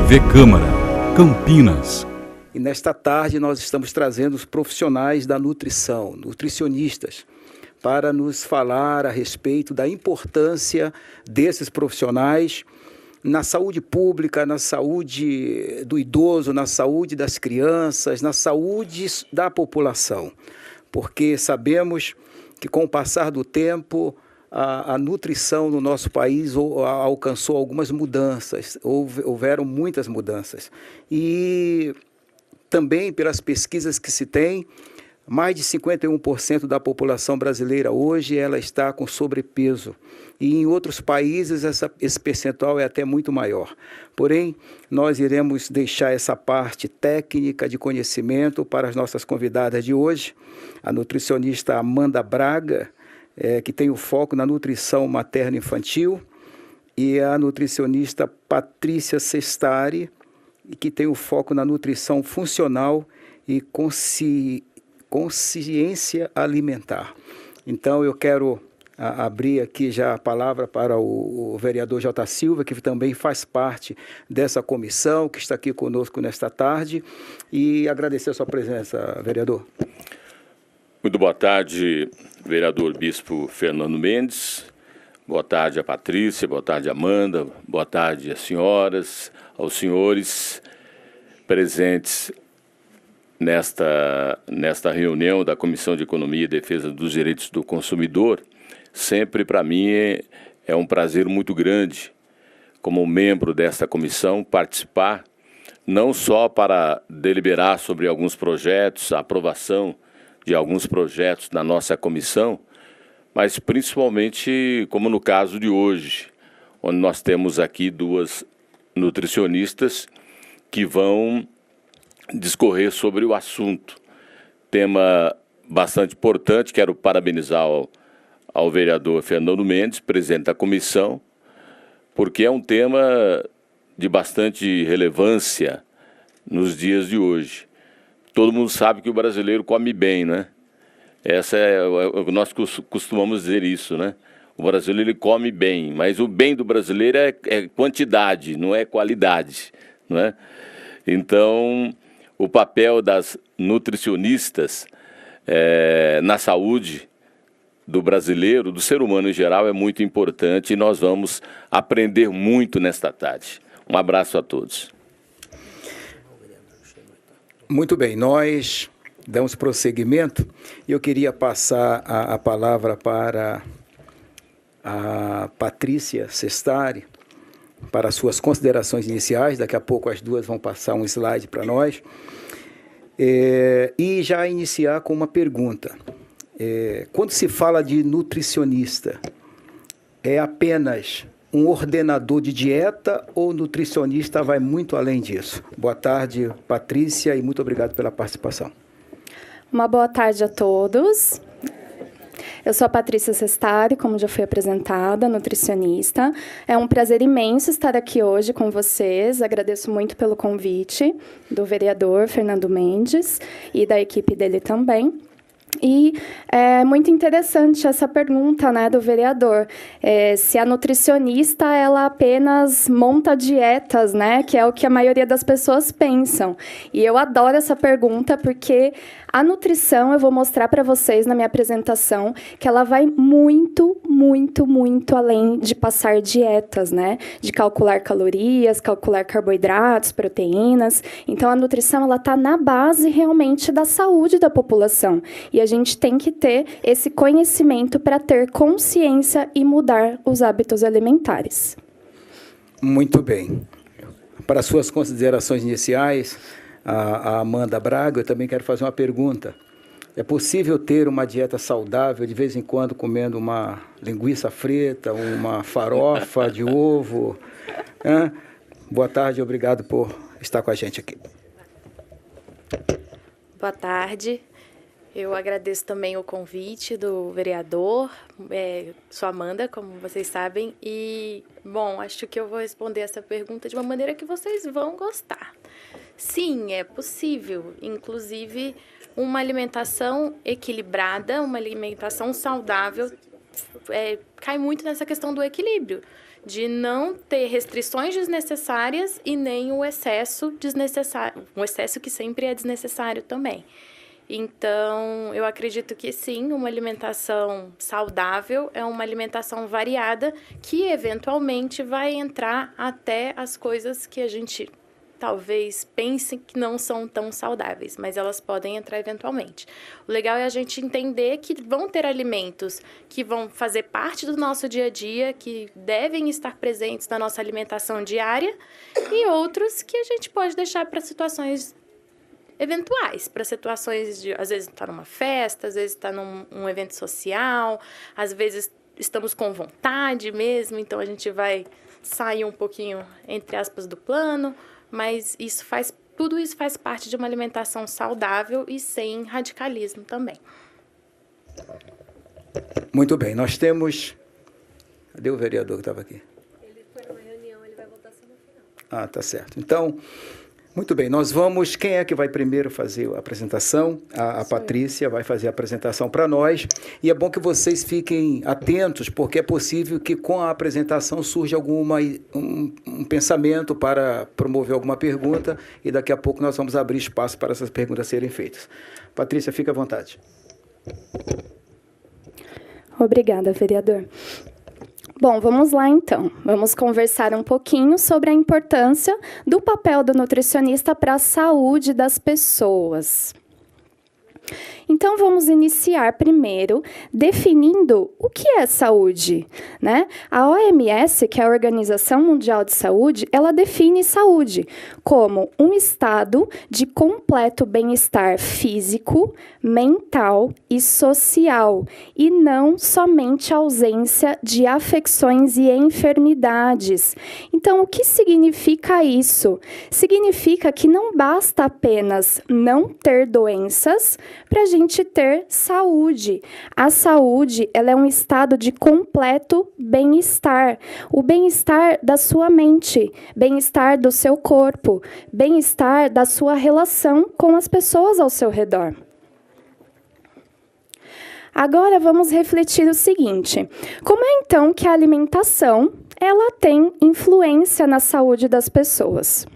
TV Câmara, Campinas. E nesta tarde nós estamos trazendo os profissionais da nutrição, nutricionistas, para nos falar a respeito da importância desses profissionais na saúde pública, na saúde do idoso, na saúde das crianças, na saúde da população. Porque sabemos que com o passar do tempo, a nutrição no nosso país alcançou algumas mudanças, houveram muitas mudanças. E também pelas pesquisas que se tem, mais de 51% da população brasileira hoje ela está com sobrepeso. E em outros países esse percentual é até muito maior. Porém, nós iremos deixar essa parte técnica de conhecimento para as nossas convidadas de hoje, a nutricionista Amanda Braga, que tem o foco na nutrição materno-infantil, e a nutricionista Patrícia Sestari, que tem o foco na nutrição funcional e consciência alimentar. Então, eu quero abrir aqui já a palavra para o vereador J. Silva, que também faz parte dessa comissão, que está aqui conosco nesta tarde, e agradecer a sua presença, vereador. Muito boa tarde, vereador Bispo Fernando Mendes. Boa tarde a Patrícia, boa tarde a Amanda, boa tarde às senhoras, aos senhores presentes nesta reunião da Comissão de Economia e Defesa dos Direitos do Consumidor. Sempre para mim é um prazer muito grande, como membro desta comissão, participar, não só para deliberar sobre alguns projetos, a aprovação de alguns projetos na nossa comissão, mas principalmente como no caso de hoje, onde nós temos aqui duas nutricionistas que vão discorrer sobre o assunto. Tema bastante importante, quero parabenizar ao vereador Fernando Mendes, presidente da comissão, porque é um tema de bastante relevância nos dias de hoje. Todo mundo sabe que o brasileiro come bem, né? Nós costumamos dizer isso, né? O brasileiro ele come bem, mas o bem do brasileiro é quantidade, não é qualidade, não é? Então, o papel das nutricionistas na saúde do brasileiro, do ser humano em geral, é muito importante e nós vamos aprender muito nesta tarde. Um abraço a todos. Muito bem, nós damos prosseguimento e eu queria passar a palavra para a Patrícia Sestari, para as suas considerações iniciais. Daqui a pouco as duas vão passar um slide para nós. E já iniciar com uma pergunta. Quando se fala de nutricionista, é apenas um ordenador de dieta ou nutricionista vai muito além disso? Boa tarde, Patrícia, e muito obrigado pela participação. Uma boa tarde a todos. Eu sou a Patrícia Sestari, como já foi apresentada, nutricionista. É um prazer imenso estar aqui hoje com vocês. Agradeço muito pelo convite do vereador Fernando Mendes e da equipe dele também. E é muito interessante essa pergunta, né, do vereador, se a nutricionista ela apenas monta dietas, né, que é o que a maioria das pessoas pensam. E eu adoro essa pergunta porque a nutrição, eu vou mostrar para vocês na minha apresentação, que ela vai muito, muito, muito além de passar dietas, né, de calcular calorias, calcular carboidratos, proteínas. Então, a nutrição ela está na base realmente da saúde da população. E a gente tem que ter esse conhecimento para ter consciência e mudar os hábitos alimentares. Muito bem. Para suas considerações iniciais, a Amanda Braga, eu também quero fazer uma pergunta. É possível ter uma dieta saudável, de vez em quando comendo uma linguiça frita, uma farofa de ovo? Boa tarde, obrigado por estar com a gente aqui. Boa tarde. Eu agradeço também o convite do vereador. Sou Amanda, como vocês sabem. E, bom, acho que eu vou responder essa pergunta de uma maneira que vocês vão gostar. Sim, é possível. Inclusive, uma alimentação equilibrada, uma alimentação saudável cai muito nessa questão do equilíbrio, de não ter restrições desnecessárias e nem o excesso desnecessário, um excesso que sempre é desnecessário também. Então, eu acredito que sim, uma alimentação saudável é uma alimentação variada que, eventualmente, vai entrar até as coisas que a gente talvez pense que não são tão saudáveis, mas elas podem entrar eventualmente. O legal é a gente entender que vão ter alimentos que vão fazer parte do nosso dia a dia, que devem estar presentes na nossa alimentação diária, e outros que a gente pode deixar para situações eventuais, para situações de, às vezes, está numa festa, às vezes está num evento social, às vezes estamos com vontade mesmo, então a gente vai sair um pouquinho, entre aspas, do plano, mas tudo isso faz parte de uma alimentação saudável e sem radicalismo também. Muito bem, nós temos... Cadê o vereador que estava aqui? Ele foi numa reunião, ele vai voltar só no final. Ah, tá certo. Então... Muito bem, nós vamos... Quem é que vai primeiro fazer a apresentação? A Patrícia vai fazer a apresentação para nós. E é bom que vocês fiquem atentos, porque é possível que com a apresentação surja um pensamento para promover alguma pergunta, e daqui a pouco nós vamos abrir espaço para essas perguntas serem feitas. Patrícia, fica à vontade. Obrigada, vereador. Bom, vamos lá então. Vamos conversar um pouquinho sobre a importância do papel do nutricionista para a saúde das pessoas. Então, vamos iniciar primeiro definindo o que é saúde, né? A OMS, que é a Organização Mundial de Saúde, ela define saúde como um estado de completo bem-estar físico, mental e social, e não somente a ausência de afecções e enfermidades. Então, o que significa isso? Significa que não basta apenas não ter doenças para a gente ter saúde. A saúde, ela é um estado de completo bem-estar. O bem-estar da sua mente, bem-estar do seu corpo, bem-estar da sua relação com as pessoas ao seu redor. Agora vamos refletir o seguinte: como é então que a alimentação ela tem influência na saúde das pessoas?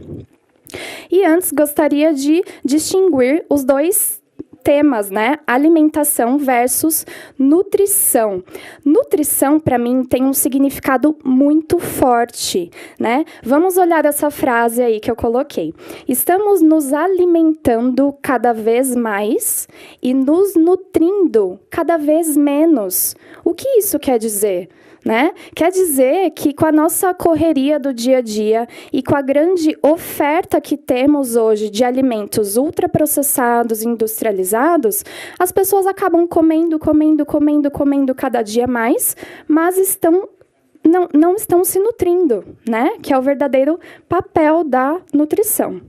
E antes gostaria de distinguir os dois temas, né? Alimentação versus nutrição. Nutrição, para mim, tem um significado muito forte, né? Vamos olhar essa frase aí que eu coloquei. Estamos nos alimentando cada vez mais e nos nutrindo cada vez menos. O que isso quer dizer? Né? Quer dizer que com a nossa correria do dia a dia e com a grande oferta que temos hoje de alimentos ultraprocessados, industrializados, as pessoas acabam comendo cada dia mais, mas não estão se nutrindo, né? Que é o verdadeiro papel da nutrição.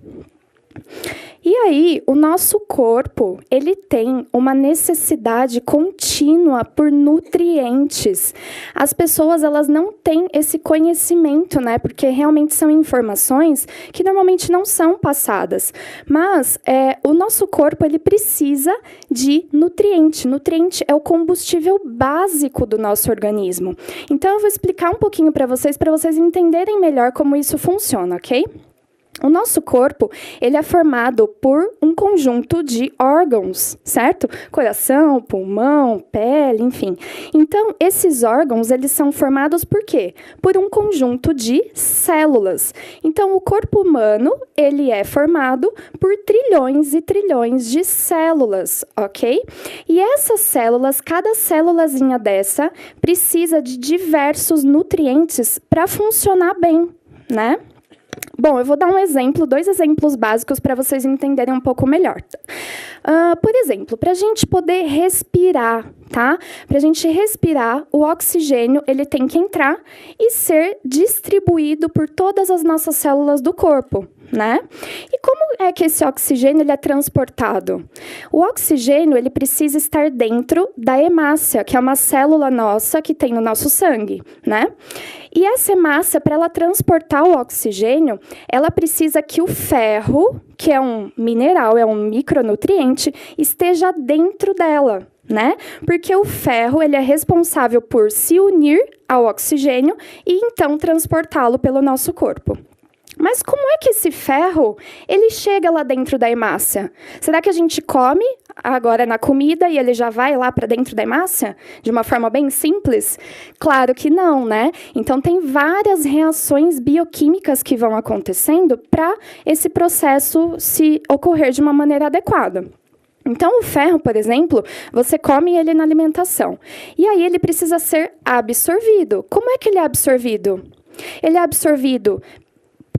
E aí, o nosso corpo, ele tem uma necessidade contínua por nutrientes. As pessoas, elas não têm esse conhecimento, né? Porque realmente são informações que normalmente não são passadas. Mas o nosso corpo, ele precisa de nutriente. Nutriente é o combustível básico do nosso organismo. Então, eu vou explicar um pouquinho para vocês entenderem melhor como isso funciona, ok? O nosso corpo, ele é formado por um conjunto de órgãos, certo? Coração, pulmão, pele, enfim. Então, esses órgãos, eles são formados por quê? Por um conjunto de células. Então, o corpo humano, ele é formado por trilhões e trilhões de células, ok? E essas células, cada célulazinha dessa, precisa de diversos nutrientes para funcionar bem, né? Bom, eu vou dar dois exemplos básicos para vocês entenderem um pouco melhor. Por exemplo, para a gente poder respirar, tá? Para a gente respirar, o oxigênio ele tem que entrar e ser distribuído por todas as nossas células do corpo, né? E como é que esse oxigênio ele é transportado? O oxigênio ele precisa estar dentro da hemácia, que é uma célula nossa que tem no nosso sangue, né? E essa hemácia, para ela transportar o oxigênio, ela precisa que o ferro, que é um mineral, é um micronutriente, esteja dentro dela, né? Porque o ferro ele é responsável por se unir ao oxigênio e então transportá-lo pelo nosso corpo. Mas como é que esse ferro ele chega lá dentro da hemácia? Será que a gente come agora na comida e ele já vai lá para dentro da hemácia? De uma forma bem simples? Claro que não, né? Então, tem várias reações bioquímicas que vão acontecendo para esse processo se ocorrer de uma maneira adequada. Então, o ferro, por exemplo, você come ele na alimentação. E aí ele precisa ser absorvido. Como é que ele é absorvido? Ele é absorvido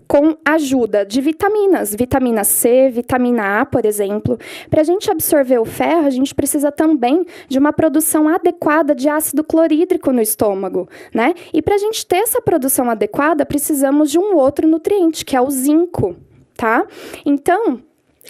com ajuda de vitaminas, vitamina C, vitamina A, por exemplo. Para a gente absorver o ferro, a gente precisa também de uma produção adequada de ácido clorídrico no estômago, né? E para a gente ter essa produção adequada, precisamos de um outro nutriente, que é o zinco, tá? Então,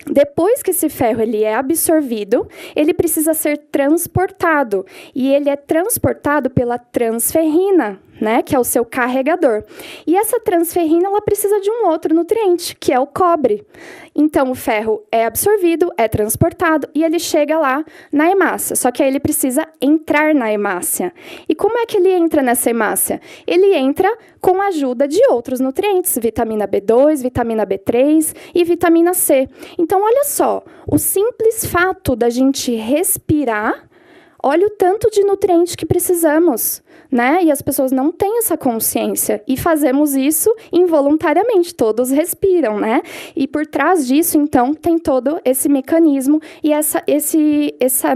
depois que esse ferro ele é absorvido, ele precisa ser transportado. E ele é transportado pela transferrina, né, que é o seu carregador. E essa transferrina ela precisa de um outro nutriente, que é o cobre. Então, o ferro é absorvido, é transportado e ele chega lá na hemácia. Só que aí ele precisa entrar na hemácia. E como é que ele entra nessa hemácia? Ele entra com a ajuda de outros nutrientes, vitamina B2, vitamina B3 e vitamina C. Então, olha só, o simples fato da gente respirar, olha o tanto de nutrientes que precisamos, né? E as pessoas não têm essa consciência. E fazemos isso involuntariamente, todos respiram, né? E por trás disso, então, tem todo esse mecanismo e essa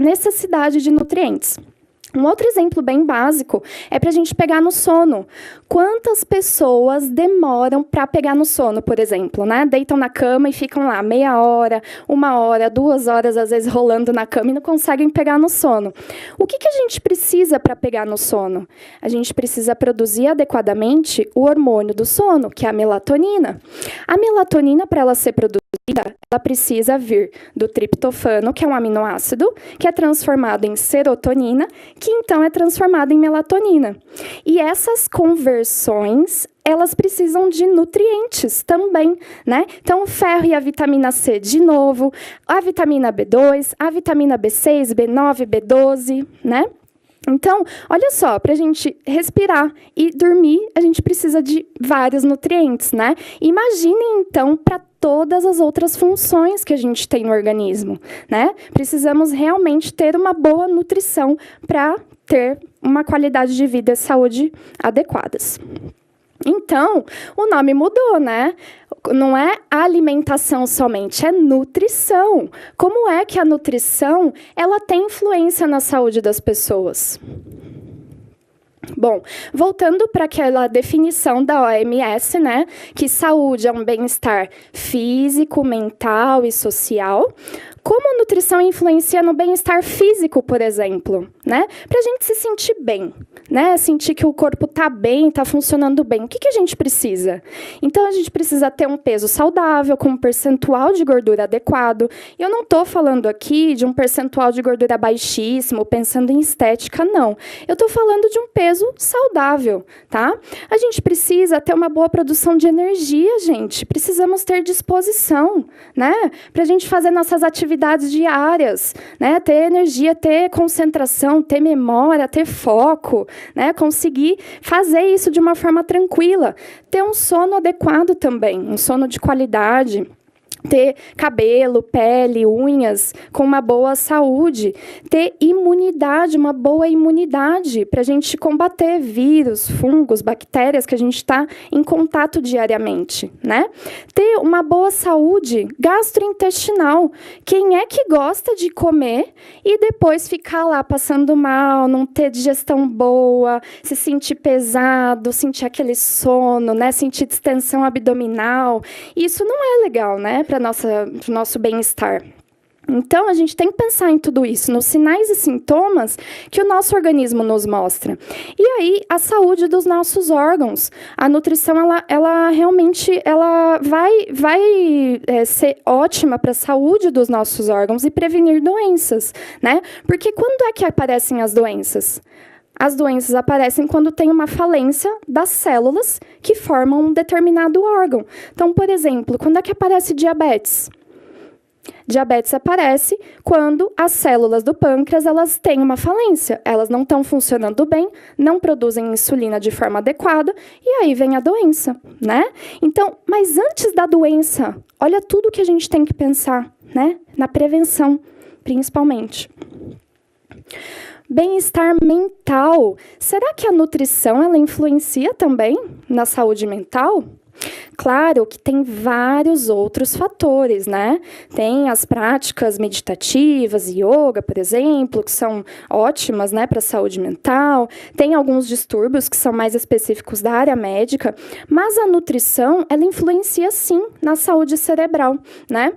necessidade de nutrientes. Um outro exemplo bem básico é para a gente pegar no sono. Quantas pessoas demoram para pegar no sono, por exemplo, né? Deitam na cama e ficam lá meia hora, 1 hora, 2 horas, às vezes rolando na cama e não conseguem pegar no sono. O que a gente precisa para pegar no sono? A gente precisa produzir adequadamente o hormônio do sono, que é a melatonina. A melatonina, para ela ser produzida, ela precisa vir do triptofano, que é um aminoácido, que é transformado em serotonina, que então é transformado em melatonina. E essas conversões, elas precisam de nutrientes também, né? Então, o ferro e a vitamina C, de novo, a vitamina B2, a vitamina B6, B9, B12, né? Então, olha só, para a gente respirar e dormir, a gente precisa de vários nutrientes, né? Imaginem, então, para todas as outras funções que a gente tem no organismo, né? Precisamos realmente ter uma boa nutrição para ter uma qualidade de vida e saúde adequadas. Então, o nome mudou, né? Não é alimentação somente, é nutrição. Como é que a nutrição ela tem influência na saúde das pessoas? Bom, voltando para aquela definição da OMS, né, que saúde é um bem-estar físico, mental e social. Como a nutrição influencia no bem-estar físico, por exemplo, né? Para a gente se sentir bem, né? Sentir que o corpo está bem, está funcionando bem. O que a gente precisa? Então, a gente precisa ter um peso saudável, com um percentual de gordura adequado. E eu não estou falando aqui de um percentual de gordura baixíssimo, pensando em estética, não. Eu estou falando de um peso saudável, tá? A gente precisa ter uma boa produção de energia, gente. Precisamos ter disposição, né? Para a gente fazer nossas atividades diárias, né? Ter energia, ter concentração, ter memória, ter foco, né? Conseguir fazer isso de uma forma tranquila. Ter um sono adequado também, um sono de qualidade. Ter cabelo, pele, unhas com uma boa saúde. Ter imunidade, uma boa imunidade para a gente combater vírus, fungos, bactérias que a gente está em contato diariamente, né? Ter uma boa saúde gastrointestinal. Quem é que gosta de comer e depois ficar lá passando mal, não ter digestão boa, se sentir pesado, sentir aquele sono, né? Sentir distensão abdominal? Isso não é legal, né? Para o nosso bem-estar. Então, a gente tem que pensar em tudo isso, nos sinais e sintomas que o nosso organismo nos mostra. E aí, a saúde dos nossos órgãos. A nutrição, ela realmente vai ser ótima para a saúde dos nossos órgãos e prevenir doenças, né? Porque quando é que aparecem as doenças? As doenças aparecem quando tem uma falência das células que formam um determinado órgão. Então, por exemplo, quando é que aparece diabetes? Diabetes aparece quando as células do pâncreas elas têm uma falência, elas não estão funcionando bem, não produzem insulina de forma adequada, e aí vem a doença, né? Então, mas antes da doença, olha tudo que a gente tem que pensar, né? Na prevenção, principalmente. Bem-estar mental. Será que a nutrição ela influencia também na saúde mental? Claro que tem vários outros fatores, né? Tem as práticas meditativas, yoga, por exemplo, que são ótimas, né, para a saúde mental. Tem alguns distúrbios que são mais específicos da área médica, mas a nutrição, ela influencia sim na saúde cerebral, né?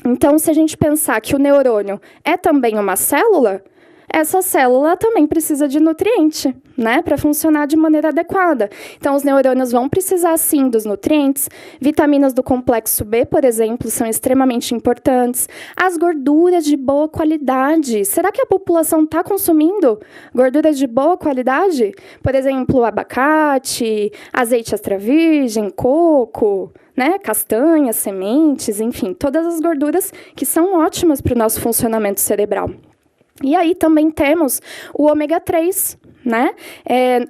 Então, se a gente pensar que o neurônio é também uma célula, essa célula também precisa de nutriente, né, para funcionar de maneira adequada. Então, os neurônios vão precisar, sim, dos nutrientes. Vitaminas do complexo B, por exemplo, são extremamente importantes. As gorduras de boa qualidade. Será que a população está consumindo gorduras de boa qualidade? Por exemplo, abacate, azeite extra virgem, coco, né, castanhas, sementes, enfim, todas as gorduras que são ótimas para o nosso funcionamento cerebral. E aí também temos o ômega 3, né?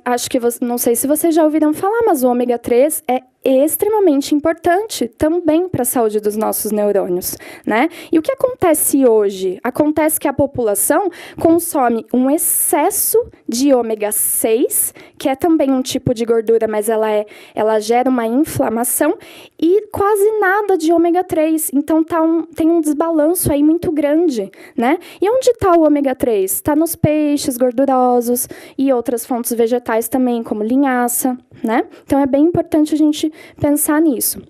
Acho que não sei se vocês já ouviram falar, mas o ômega 3 é extremamente importante também para a saúde dos nossos neurônios, né? E o que acontece hoje? Acontece que a população consome um excesso de ômega 6, que é também um tipo de gordura, mas ela gera uma inflamação, e quase nada de ômega 3. Então tem um desbalanço aí muito grande, né? E onde está o ômega 3? Está nos peixes gordurosos e outras fontes vegetais também, como linhaça, né? Então é bem importante a gente pensar nisso.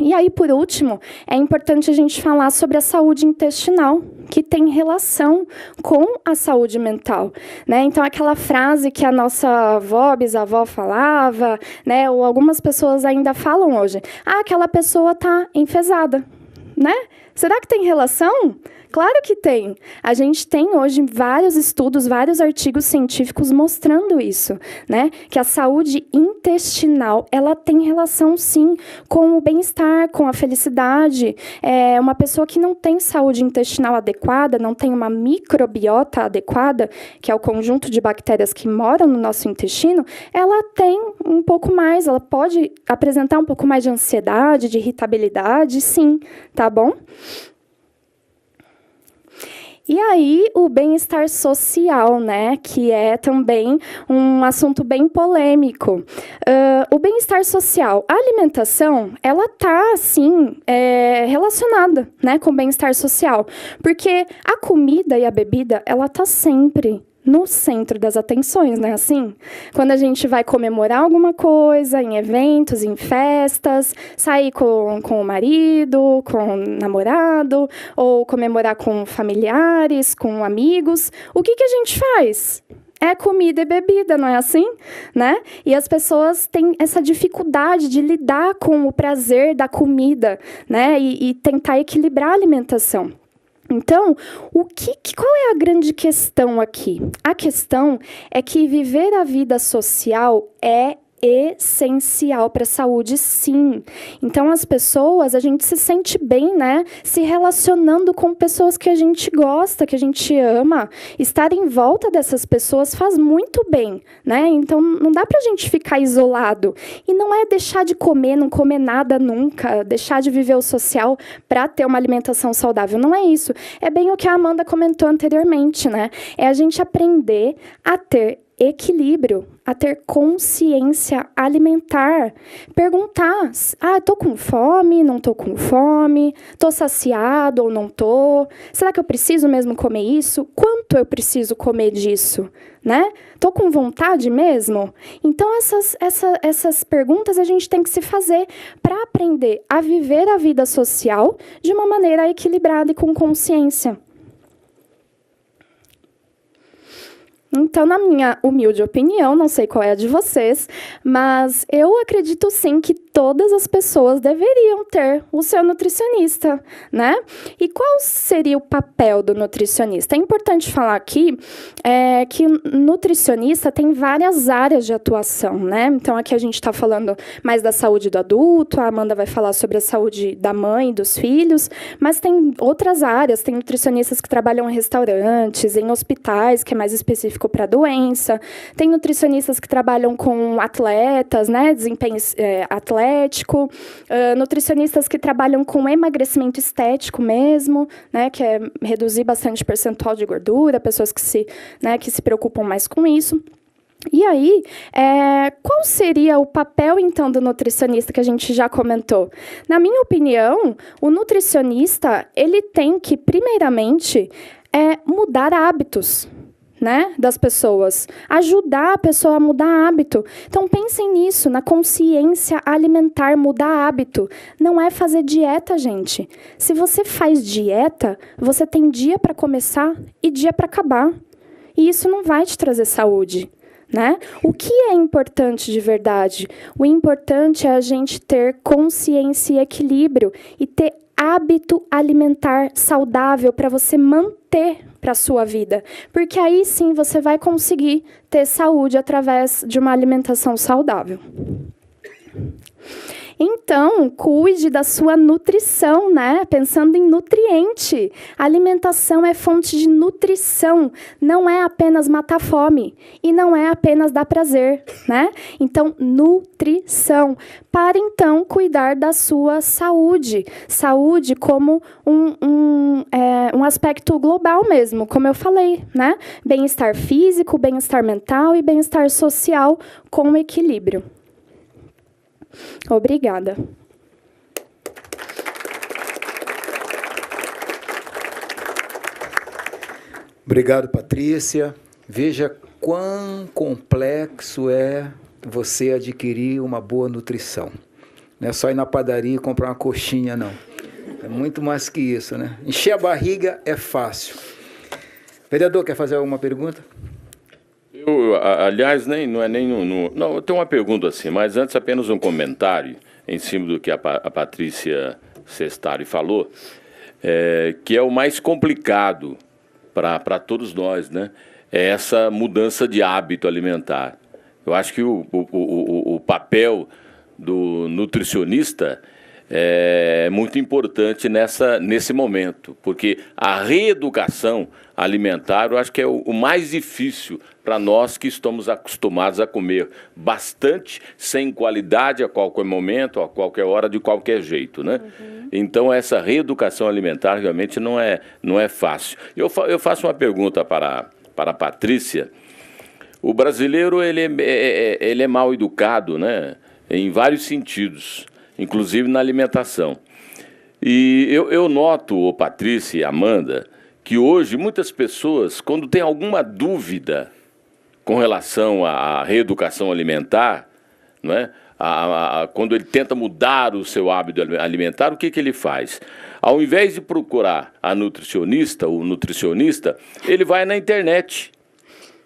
E aí, por último, é importante a gente falar sobre a saúde intestinal, que tem relação com a saúde mental, né? Então, aquela frase que a nossa avó, bisavó falava, né? Ou algumas pessoas ainda falam hoje, aquela pessoa está enfesada, né? Será que tem relação? Claro que tem. A gente tem hoje vários estudos, vários artigos científicos mostrando isso, né? Que a saúde intestinal, ela tem relação, sim, com o bem-estar, com a felicidade. Uma pessoa que não tem saúde intestinal adequada, não tem uma microbiota adequada, que é o conjunto de bactérias que moram no nosso intestino, ela tem um pouco mais, ela pode apresentar um pouco mais de ansiedade, de irritabilidade, sim, tá bom? E aí, o bem-estar social, né, que é também um assunto bem polêmico. O bem-estar social, a alimentação, ela está, sim, relacionada, né, com o bem-estar social, porque a comida e a bebida, ela está sempre no centro das atenções, né? Assim, quando a gente vai comemorar alguma coisa, em eventos, em festas, sair com o marido, com o namorado, ou comemorar com familiares, com amigos, o que a gente faz? É comida e bebida, não é assim? Né? E as pessoas têm essa dificuldade de lidar com o prazer da comida, né? E tentar equilibrar a alimentação. Então, qual é a grande questão aqui? A questão é que viver a vida social é essencial para a saúde, sim. Então, as pessoas, a gente se sente bem, né? Se relacionando com pessoas que a gente gosta, que a gente ama. Estar em volta dessas pessoas faz muito bem, né? Então, não dá para a gente ficar isolado. E não é deixar de comer, não comer nada nunca, deixar de viver o social para ter uma alimentação saudável. Não é isso. É bem o que a Amanda comentou anteriormente, né? É a gente aprender a ter equilíbrio, a ter consciência alimentar. Perguntar, tô com fome, não tô com fome, tô saciado ou não tô? Será que eu preciso mesmo comer isso? Quanto eu preciso comer disso? Né? Tô com vontade mesmo? Então, essas perguntas a gente tem que se fazer para aprender a viver a vida social de uma maneira equilibrada e com consciência. Então, na minha humilde opinião, não sei qual é a de vocês, mas eu acredito sim que todas as pessoas deveriam ter o seu nutricionista, né? E qual seria o papel do nutricionista? É importante falar aqui que o nutricionista tem várias áreas de atuação, né? Então, aqui a gente está falando mais da saúde do adulto, a Amanda vai falar sobre a saúde da mãe e dos filhos, mas tem outras áreas, tem nutricionistas que trabalham em restaurantes, em hospitais, que é mais específico para a doença, tem nutricionistas que trabalham com atletas, né? Desempenho atlético, nutricionistas que trabalham com emagrecimento estético mesmo, né, que é reduzir bastante o percentual de gordura, pessoas que se preocupam mais com isso. E aí, qual seria o papel, então, do nutricionista que a gente já comentou? Na minha opinião, o nutricionista, ele tem que, primeiramente, mudar hábitos, né, das pessoas, ajudar a pessoa a mudar hábito. Então, pensem nisso, na consciência alimentar, mudar hábito. Não é fazer dieta, gente. Se você faz dieta, você tem dia para começar e dia para acabar. E isso não vai te trazer saúde, né? O que é importante de verdade? O importante é a gente ter consciência e equilíbrio e ter hábito alimentar saudável para você manter para a sua vida. Porque aí sim você vai conseguir ter saúde através de uma alimentação saudável. Então, cuide da sua nutrição, né? Pensando em nutriente. A alimentação é fonte de nutrição, não é apenas matar fome e não é apenas dar prazer, né? Então, nutrição. Para, então, cuidar da sua saúde. Saúde como um aspecto global mesmo, como eu falei, né? Bem-estar físico, bem-estar mental e bem-estar social com equilíbrio. Obrigada. Obrigado, Patrícia. Veja quão complexo é você adquirir uma boa nutrição. Não é só ir na padaria e comprar uma coxinha, não. É muito mais que isso, né? Encher a barriga é fácil. Vereador, quer fazer alguma pergunta? Aliás, não, eu tenho uma pergunta assim, mas antes apenas um comentário em cima do que a Patrícia Sestari falou, que é o mais complicado para todos nós, né? É essa mudança de hábito alimentar. Eu acho que o papel do nutricionista é muito importante nesse momento, porque a reeducação alimentar, eu acho que é o mais difícil para nós que estamos acostumados a comer bastante, sem qualidade, a qualquer momento, a qualquer hora, de qualquer jeito, né? Uhum. Então, essa reeducação alimentar realmente não é fácil. Eu faço uma pergunta para a Patrícia. O brasileiro ele é mal educado, né? Em vários sentidos, inclusive na alimentação. E eu noto, Patrícia e Amanda, que hoje muitas pessoas, quando tem alguma dúvida com relação à reeducação alimentar, não é? Quando ele tenta mudar o seu hábito alimentar, o que ele faz? Ao invés de procurar o nutricionista, ele vai na internet.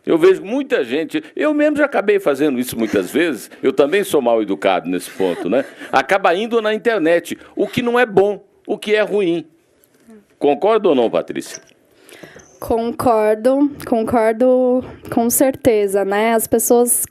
Eu vejo muita gente, eu mesmo já acabei fazendo isso muitas vezes, eu também sou mal educado nesse ponto, né? Acaba indo na internet, o que não é bom, o que é ruim. Concorda ou não, Patrícia? Concordo com certeza, né? As pessoas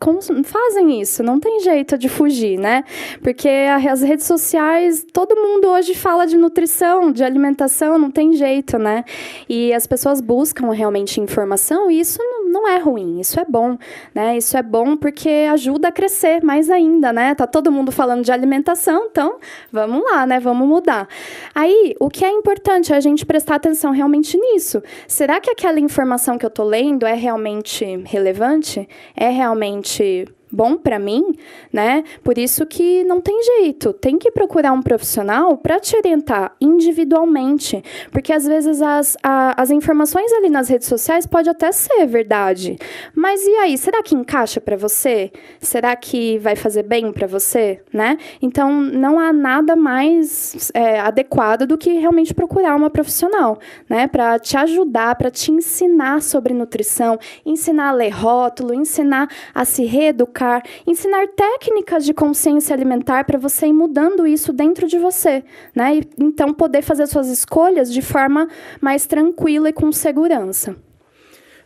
fazem isso, não tem jeito de fugir, né? Porque as redes sociais, todo mundo hoje fala de nutrição, de alimentação, não tem jeito, né? E as pessoas buscam realmente informação e isso não é ruim, isso é bom, né? Isso é bom porque ajuda a crescer mais ainda, né? Tá todo mundo falando de alimentação, então vamos lá, né? Vamos mudar. Aí, o que é importante é a gente prestar atenção realmente nisso. Será que aquela informação que eu estou lendo é realmente relevante? É realmente bom para mim, né? Por isso que não tem jeito, tem que procurar um profissional para te orientar individualmente, porque às vezes as informações ali nas redes sociais pode até ser verdade, mas e aí, será que encaixa para você? Será que vai fazer bem para você, né? Então, não há nada mais adequado do que realmente procurar uma profissional, né? Para te ajudar, para te ensinar sobre nutrição, ensinar a ler rótulo, ensinar a se reeducar, açúcar, ensinar técnicas de consciência alimentar para você ir mudando isso dentro de você, né? E, então, poder fazer suas escolhas de forma mais tranquila e com segurança.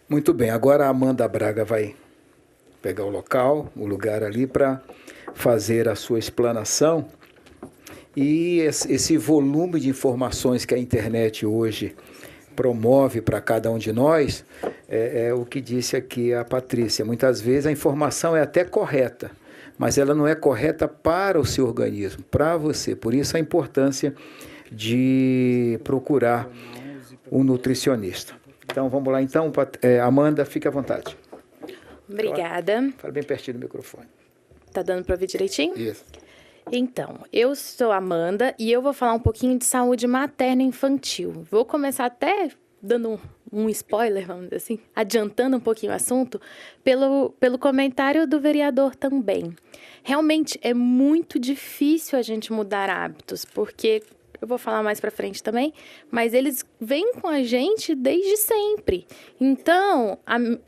Muito bem, agora a Amanda Braga vai pegar o local, o lugar ali para fazer a sua explanação. E esse volume de informações que a internet hoje promove para cada um de nós, é o que disse aqui a Patrícia. Muitas vezes a informação é até correta, mas ela não é correta para o seu organismo, para você. Por isso a importância de procurar um nutricionista. Então, vamos lá. Então, Amanda, fique à vontade. Obrigada. Fala bem pertinho do microfone. Tá dando para ouvir direitinho? Isso. Então, eu sou a Amanda e eu vou falar um pouquinho de saúde materna e infantil. Vou começar até dando um spoiler, vamos dizer assim, adiantando um pouquinho o assunto, pelo comentário do vereador também. Realmente é muito difícil a gente mudar hábitos, porque eu vou falar mais para frente também, mas eles vêm com a gente desde sempre. Então,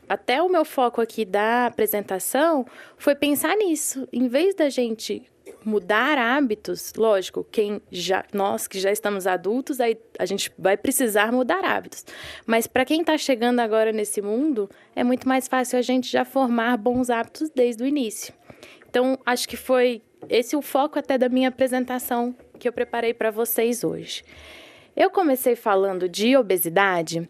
até o meu foco aqui da apresentação foi pensar nisso. Em vez da gente mudar hábitos, lógico, nós que já estamos adultos, aí a gente vai precisar mudar hábitos. Mas para quem está chegando agora nesse mundo, é muito mais fácil a gente já formar bons hábitos desde o início. Então, acho que foi esse o foco até da minha apresentação que eu preparei para vocês hoje. Eu comecei falando de obesidade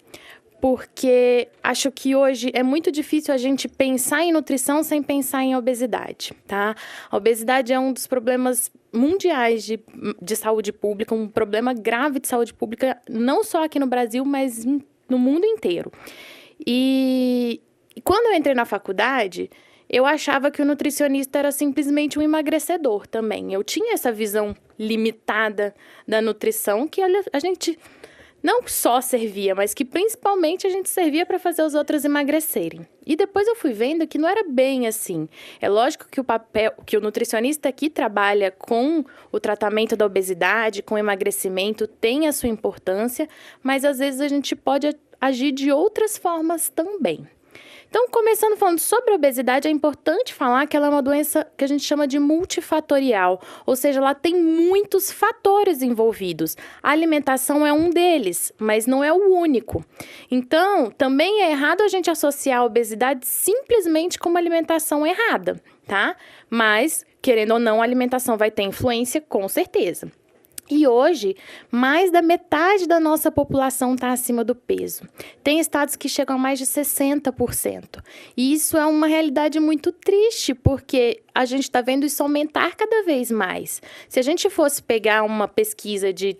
porque acho que hoje é muito difícil a gente pensar em nutrição sem pensar em obesidade, tá? A obesidade é um dos problemas mundiais de saúde pública, um problema grave de saúde pública, não só aqui no Brasil, mas no mundo inteiro. E quando eu entrei na faculdade, eu achava que o nutricionista era simplesmente um emagrecedor também. Eu tinha essa visão limitada da nutrição que a gente não só servia, mas que principalmente a gente servia para fazer os outros emagrecerem. E depois eu fui vendo que não era bem assim. É lógico que o nutricionista aqui trabalha com o tratamento da obesidade, com o emagrecimento, tem a sua importância, mas às vezes a gente pode agir de outras formas também. Então, começando falando sobre a obesidade, é importante falar que ela é uma doença que a gente chama de multifatorial, ou seja, ela tem muitos fatores envolvidos. A alimentação é um deles, mas não é o único. Então, também é errado a gente associar a obesidade simplesmente com uma alimentação errada, tá? Mas, querendo ou não, a alimentação vai ter influência, com certeza. E hoje, mais da metade da nossa população está acima do peso. Tem estados que chegam a mais de 60%. E isso é uma realidade muito triste, porque a gente está vendo isso aumentar cada vez mais. Se a gente fosse pegar uma pesquisa de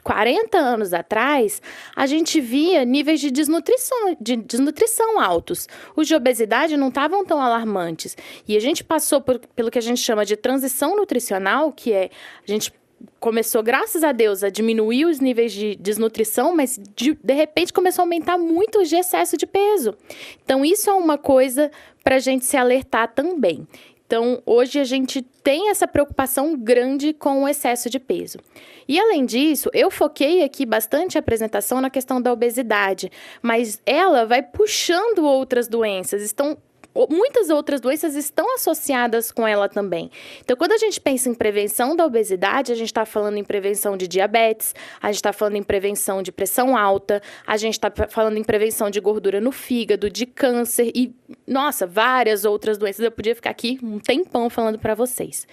40 anos atrás, a gente via níveis de desnutrição altos. Os de obesidade não estavam tão alarmantes. E a gente passou pelo que a gente chama de transição nutricional, que é a gente começou, graças a Deus, a diminuir os níveis de desnutrição, mas de repente começou a aumentar muito os de excesso de peso. Então, isso é uma coisa para a gente se alertar também. Então, hoje a gente tem essa preocupação grande com o excesso de peso. E, além disso, eu foquei aqui bastante a apresentação na questão da obesidade, mas ela vai puxando outras doenças, muitas outras doenças estão associadas com ela também. Então, quando a gente pensa em prevenção da obesidade, a gente está falando em prevenção de diabetes, a gente está falando em prevenção de pressão alta, a gente está falando em prevenção de gordura no fígado, de câncer e, nossa, várias outras doenças. Eu podia ficar aqui um tempão falando para vocês.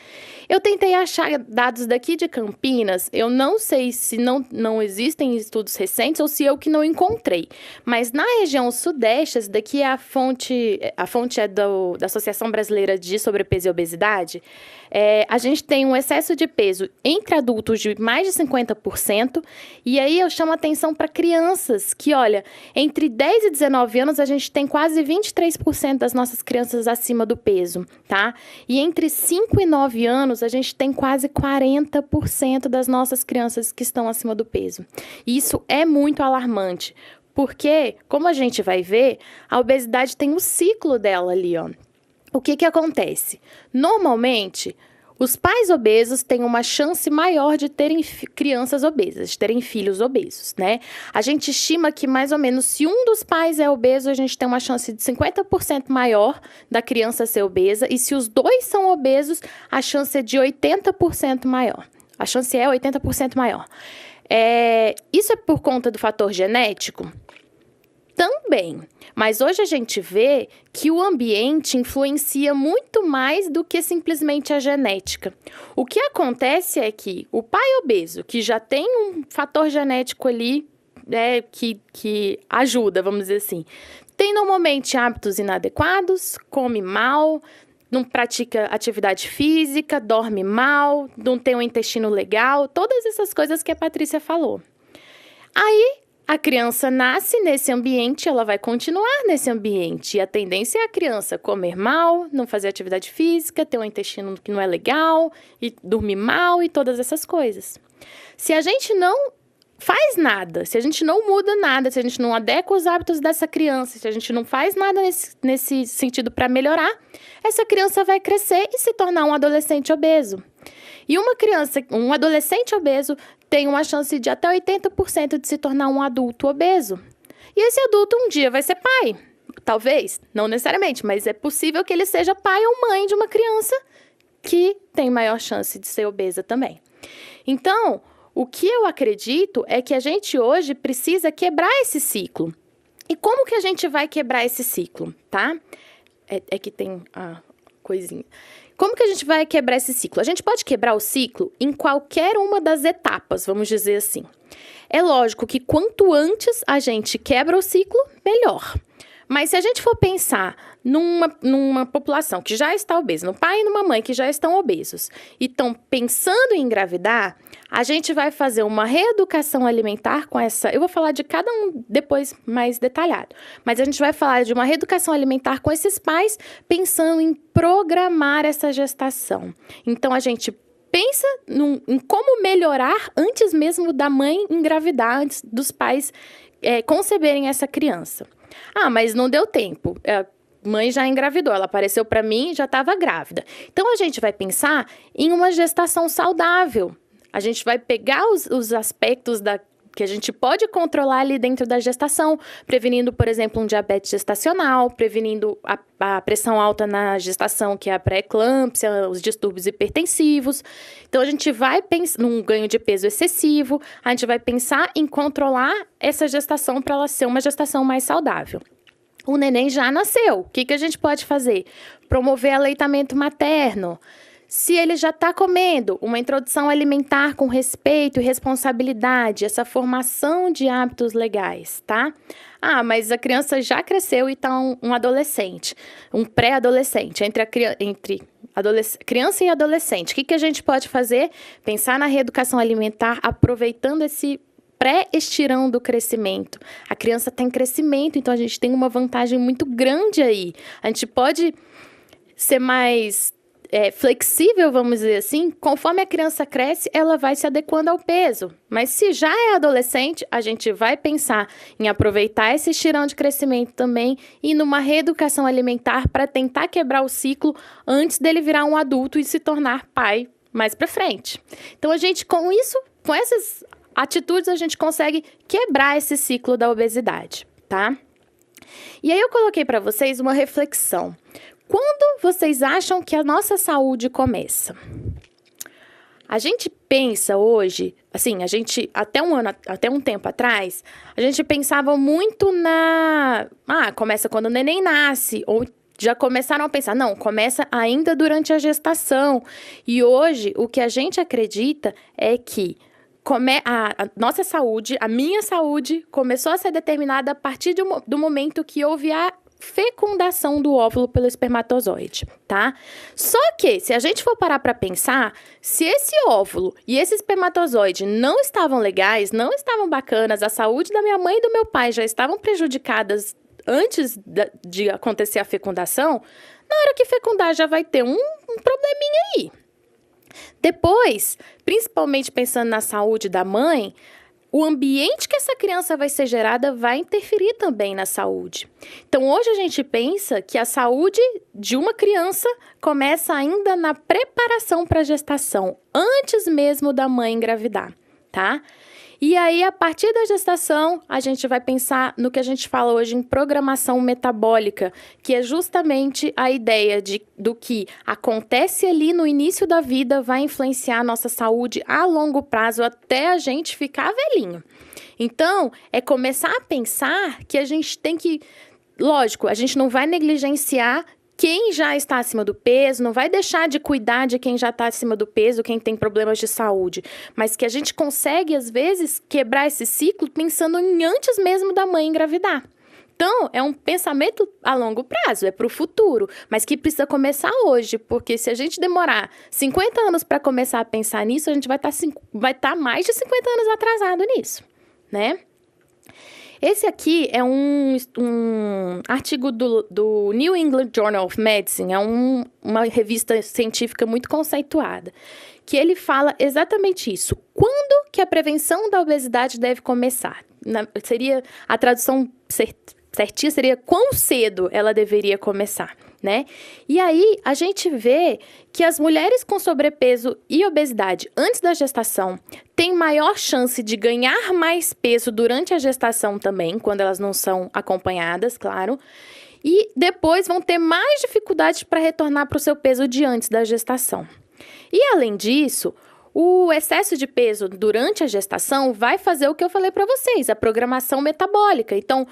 Eu tentei achar dados daqui de Campinas, eu não sei se não existem estudos recentes ou se eu que não encontrei, mas na região sudeste, essa daqui é a fonte é da Associação Brasileira de Sobrepeso e Obesidade, a gente tem um excesso de peso entre adultos de mais de 50%, e aí eu chamo a atenção para crianças, que olha, entre 10 e 19 anos a gente tem quase 23% das nossas crianças acima do peso, tá? E entre 5 e 9 anos a gente tem quase 40% das nossas crianças que estão acima do peso. E isso é muito alarmante, porque, como a gente vai ver, a obesidade tem o ciclo dela ali, ó. O que acontece? Normalmente, Os pais obesos têm uma chance maior de terem crianças obesas, de terem filhos obesos, né? A gente estima que mais ou menos se um dos pais é obeso, a gente tem uma chance de 50% maior da criança ser obesa, e se os dois são obesos, a chance é de 80% maior. A chance é 80% maior. Isso é por conta do fator genético? Também, mas hoje a gente vê que o ambiente influencia muito mais do que simplesmente a genética. O que acontece é que o pai obeso, que já tem um fator genético ali, que ajuda, vamos dizer assim, tem normalmente hábitos inadequados, come mal, não pratica atividade física, dorme mal, não tem um intestino legal, todas essas coisas que a Patrícia falou. Aí, a criança nasce nesse ambiente, ela vai continuar nesse ambiente. E a tendência é a criança comer mal, não fazer atividade física, ter um intestino que não é legal, e dormir mal e todas essas coisas. Se a gente não faz nada, se a gente não muda nada, se a gente não adequa os hábitos dessa criança, se a gente não faz nada nesse sentido para melhorar, essa criança vai crescer e se tornar um adolescente obeso. E um adolescente obeso tem uma chance de até 80% de se tornar um adulto obeso. E esse adulto um dia vai ser pai. Talvez, não necessariamente, mas é possível que ele seja pai ou mãe de uma criança que tem maior chance de ser obesa também. Então, o que eu acredito é que a gente hoje precisa quebrar esse ciclo. E como que a gente vai quebrar esse ciclo, tá? É que tem a coisinha. Como que a gente vai quebrar esse ciclo? A gente pode quebrar o ciclo em qualquer uma das etapas, vamos dizer assim. É lógico que quanto antes a gente quebra o ciclo, melhor. Mas se a gente for pensar numa população que já está obesa, no pai e numa mãe que já estão obesos, e estão pensando em engravidar, a gente vai fazer uma reeducação alimentar com essa... Eu vou falar de cada um depois mais detalhado. Mas a gente vai falar de uma reeducação alimentar com esses pais pensando em programar essa gestação. Então, a gente pensa em como melhorar antes mesmo da mãe engravidar, antes dos pais conceberem essa criança. Ah, mas não deu tempo. A mãe já engravidou, ela apareceu para mim e já estava grávida. Então, a gente vai pensar em uma gestação saudável. A gente vai pegar os aspectos que a gente pode controlar ali dentro da gestação, prevenindo, por exemplo, um diabetes gestacional, prevenindo a pressão alta na gestação, que é a pré-eclâmpsia, os distúrbios hipertensivos. Então, a gente vai pensar num ganho de peso excessivo, a gente vai pensar em controlar essa gestação para ela ser uma gestação mais saudável. O neném já nasceu. O que a gente pode fazer? Promover aleitamento materno. Se ele já está comendo, uma introdução alimentar com respeito e responsabilidade, essa formação de hábitos legais, tá? Ah, mas a criança já cresceu e está um adolescente, um pré-adolescente, entre criança e adolescente. O que a gente pode fazer? Pensar na reeducação alimentar, aproveitando esse pré-estirão do crescimento. A criança tem crescimento, então a gente tem uma vantagem muito grande aí. A gente pode ser mais... flexível, vamos dizer assim, conforme a criança cresce, ela vai se adequando ao peso. Mas se já é adolescente, a gente vai pensar em aproveitar esse estirão de crescimento também e numa reeducação alimentar para tentar quebrar o ciclo antes dele virar um adulto e se tornar pai mais para frente. Então, a gente, com essas atitudes, a gente consegue quebrar esse ciclo da obesidade, tá? E aí eu coloquei para vocês uma reflexão. Quando vocês acham que a nossa saúde começa? A gente pensa hoje, assim, até um tempo atrás, a gente pensava muito começa quando o neném nasce, ou já começaram a pensar, não, começa ainda durante a gestação. E hoje, o que a gente acredita é que a nossa saúde, a minha saúde, começou a ser determinada a partir do momento que houve a fecundação do óvulo pelo espermatozoide, tá? Só que, se a gente for parar para pensar, se esse óvulo e esse espermatozoide não estavam legais, não estavam bacanas, a saúde da minha mãe e do meu pai já estavam prejudicadas antes de acontecer a fecundação, na hora que fecundar já vai ter um probleminha aí. Depois, principalmente pensando na saúde da mãe, o ambiente que essa criança vai ser gerada vai interferir também na saúde. Então, hoje a gente pensa que a saúde de uma criança começa ainda na preparação para a gestação, antes mesmo da mãe engravidar, tá? E aí, a partir da gestação, a gente vai pensar no que a gente fala hoje em programação metabólica, que é justamente a ideia do que acontece ali no início da vida vai influenciar a nossa saúde a longo prazo até a gente ficar velhinho. Então, é começar a pensar que a gente tem que... Lógico, a gente não vai negligenciar quem já está acima do peso, não vai deixar de cuidar de quem já está acima do peso, quem tem problemas de saúde, mas que a gente consegue, às vezes, quebrar esse ciclo pensando em antes mesmo da mãe engravidar. Então, é um pensamento a longo prazo, é para o futuro, mas que precisa começar hoje, porque se a gente demorar 50 anos para começar a pensar nisso, a gente vai estar mais de 50 anos atrasado nisso, né? Esse aqui é um artigo do New England Journal of Medicine, é uma revista científica muito conceituada, que ele fala exatamente isso. Quando que a prevenção da obesidade deve começar? Seria a tradução certinha, seria quão cedo ela deveria começar, né? E aí, a gente vê que as mulheres com sobrepeso e obesidade antes da gestação têm maior chance de ganhar mais peso durante a gestação também, quando elas não são acompanhadas, claro. E depois vão ter mais dificuldades para retornar para o seu peso de antes da gestação. E, além disso, o excesso de peso durante a gestação vai fazer o que eu falei para vocês, a programação metabólica. Então,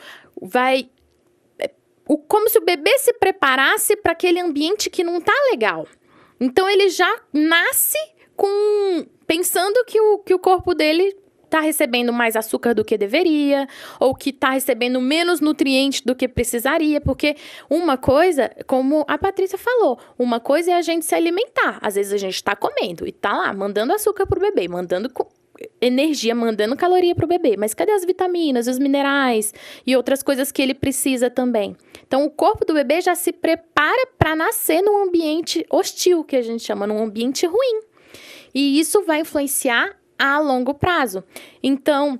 como se o bebê se preparasse para aquele ambiente que não está legal. Então, ele já nasce pensando que o corpo dele está recebendo mais açúcar do que deveria, ou que está recebendo menos nutrientes do que precisaria, porque uma coisa, como a Patrícia falou, uma coisa é a gente se alimentar. Às vezes a gente está comendo e está lá mandando açúcar para o bebê, mandando energia, mandando caloria para o bebê. Mas cadê as vitaminas, os minerais e outras coisas que ele precisa também? Então, o corpo do bebê já se prepara para nascer num ambiente hostil, que a gente chama, num ambiente ruim. E isso vai influenciar a longo prazo. Então,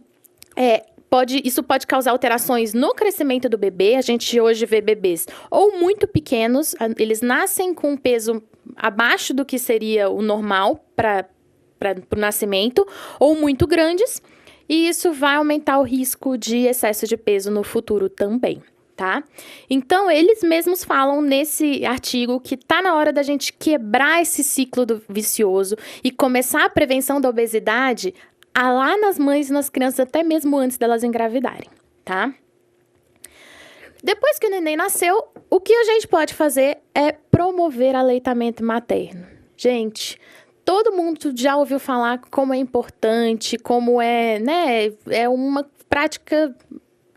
isso pode causar alterações no crescimento do bebê. A gente hoje vê bebês ou muito pequenos, eles nascem com um peso abaixo do que seria o normal para o nascimento, ou muito grandes, e isso vai aumentar o risco de excesso de peso no futuro também, tá? Então, eles mesmos falam nesse artigo que tá na hora da gente quebrar esse ciclo vicioso e começar a prevenção da obesidade lá nas mães e nas crianças, até mesmo antes delas engravidarem, tá? Depois que o neném nasceu, o que a gente pode fazer é promover aleitamento materno. Gente, todo mundo já ouviu falar como é importante, como é, né? É uma prática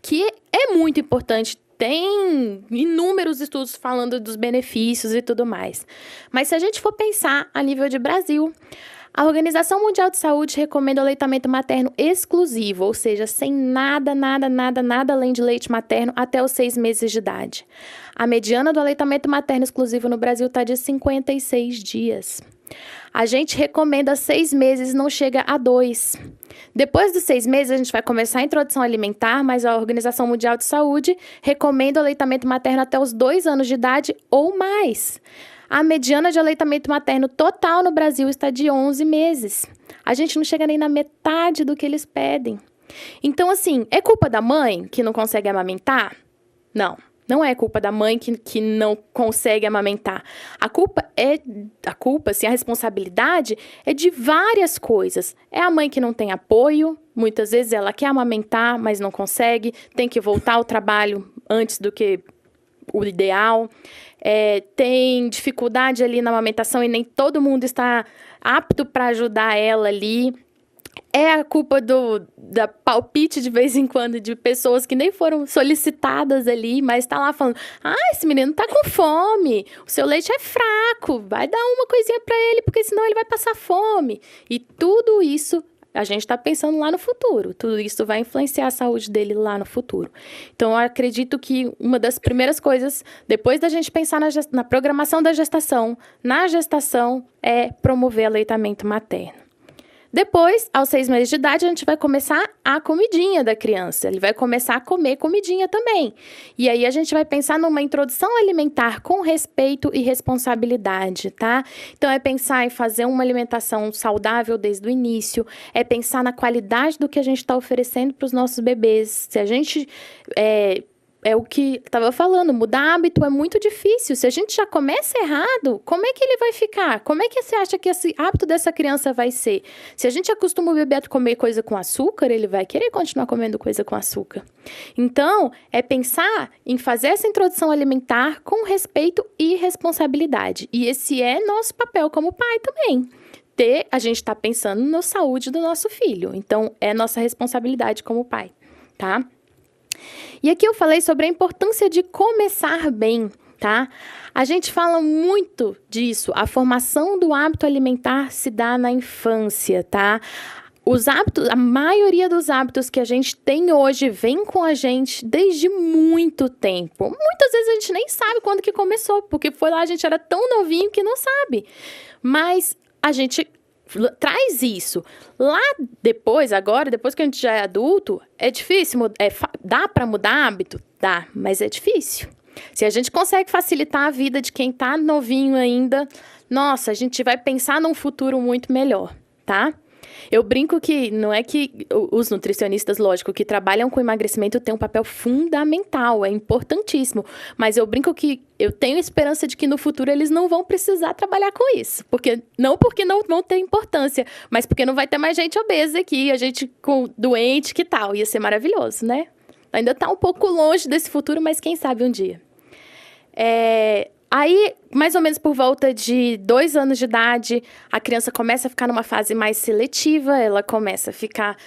que é muito importante. Tem inúmeros estudos falando dos benefícios e tudo mais. Mas se a gente for pensar a nível de Brasil, a Organização Mundial de Saúde recomenda o aleitamento materno exclusivo, ou seja, sem nada além de leite materno até os 6 meses de idade. A mediana do aleitamento materno exclusivo no Brasil está de 56 dias. A gente recomenda 6 meses, não chega a 2. Depois dos 6 meses, a gente vai começar a introdução alimentar, mas a Organização Mundial de Saúde recomenda o aleitamento materno até os 2 anos de idade ou mais. A mediana de aleitamento materno total no Brasil está de 11 meses. A gente não chega nem na metade do que eles pedem. Então, assim, é culpa da mãe que não consegue amamentar? Não é culpa da mãe que não consegue amamentar. A responsabilidade é de várias coisas. É a mãe que não tem apoio, muitas vezes ela quer amamentar, mas não consegue, tem que voltar ao trabalho antes do que o ideal. Tem dificuldade ali na amamentação e nem todo mundo está apto para ajudar ela ali. É a culpa da palpite de vez em quando de pessoas que nem foram solicitadas ali, mas tá lá falando, esse menino tá com fome, o seu leite é fraco, vai dar uma coisinha para ele, porque senão ele vai passar fome. E tudo isso a gente está pensando lá no futuro. Tudo isso vai influenciar a saúde dele lá no futuro. Então, eu acredito que uma das primeiras coisas, depois da gente pensar na programação da gestação, na gestação, é promover aleitamento materno. Depois, aos 6 meses de idade, a gente vai começar a comidinha da criança. Ele vai começar a comer comidinha também. E aí, a gente vai pensar numa introdução alimentar com respeito e responsabilidade, tá? Então, é pensar em fazer uma alimentação saudável desde o início, é pensar na qualidade do que a gente está oferecendo para os nossos bebês. Se a gente... É o que estava falando, mudar hábito é muito difícil. Se a gente já começa errado, como é que ele vai ficar? Como é que você acha que esse hábito dessa criança vai ser? Se a gente acostuma o bebê a comer coisa com açúcar, ele vai querer continuar comendo coisa com açúcar. Então, é pensar em fazer essa introdução alimentar com respeito e responsabilidade. E esse é nosso papel como pai também. A gente está pensando na saúde do nosso filho. Então, é nossa responsabilidade como pai, tá? E aqui eu falei sobre a importância de começar bem, tá? A gente fala muito disso. A formação do hábito alimentar se dá na infância, tá? Os hábitos, a maioria dos hábitos que a gente tem hoje vem com a gente desde muito tempo. Muitas vezes a gente nem sabe quando que começou, porque foi lá, a gente era tão novinho que não sabe. Mas a gente traz isso. Lá depois, agora, depois que a gente já é adulto, é difícil, dá para mudar hábito? Dá, mas é difícil. Se a gente consegue facilitar a vida de quem tá novinho ainda, nossa, a gente vai pensar num futuro muito melhor, tá? Eu brinco que não é que os nutricionistas, lógico, que trabalham com emagrecimento têm um papel fundamental, é importantíssimo, mas eu brinco que eu tenho esperança de que no futuro eles não vão precisar trabalhar com isso, porque não vão ter importância, mas porque não vai ter mais gente obesa aqui, a gente doente, que tal? Ia ser maravilhoso, né? Ainda tá um pouco longe desse futuro, mas quem sabe um dia. Aí, mais ou menos por volta de 2 anos de idade, a criança começa a ficar numa fase mais seletiva, ela começa a ficar,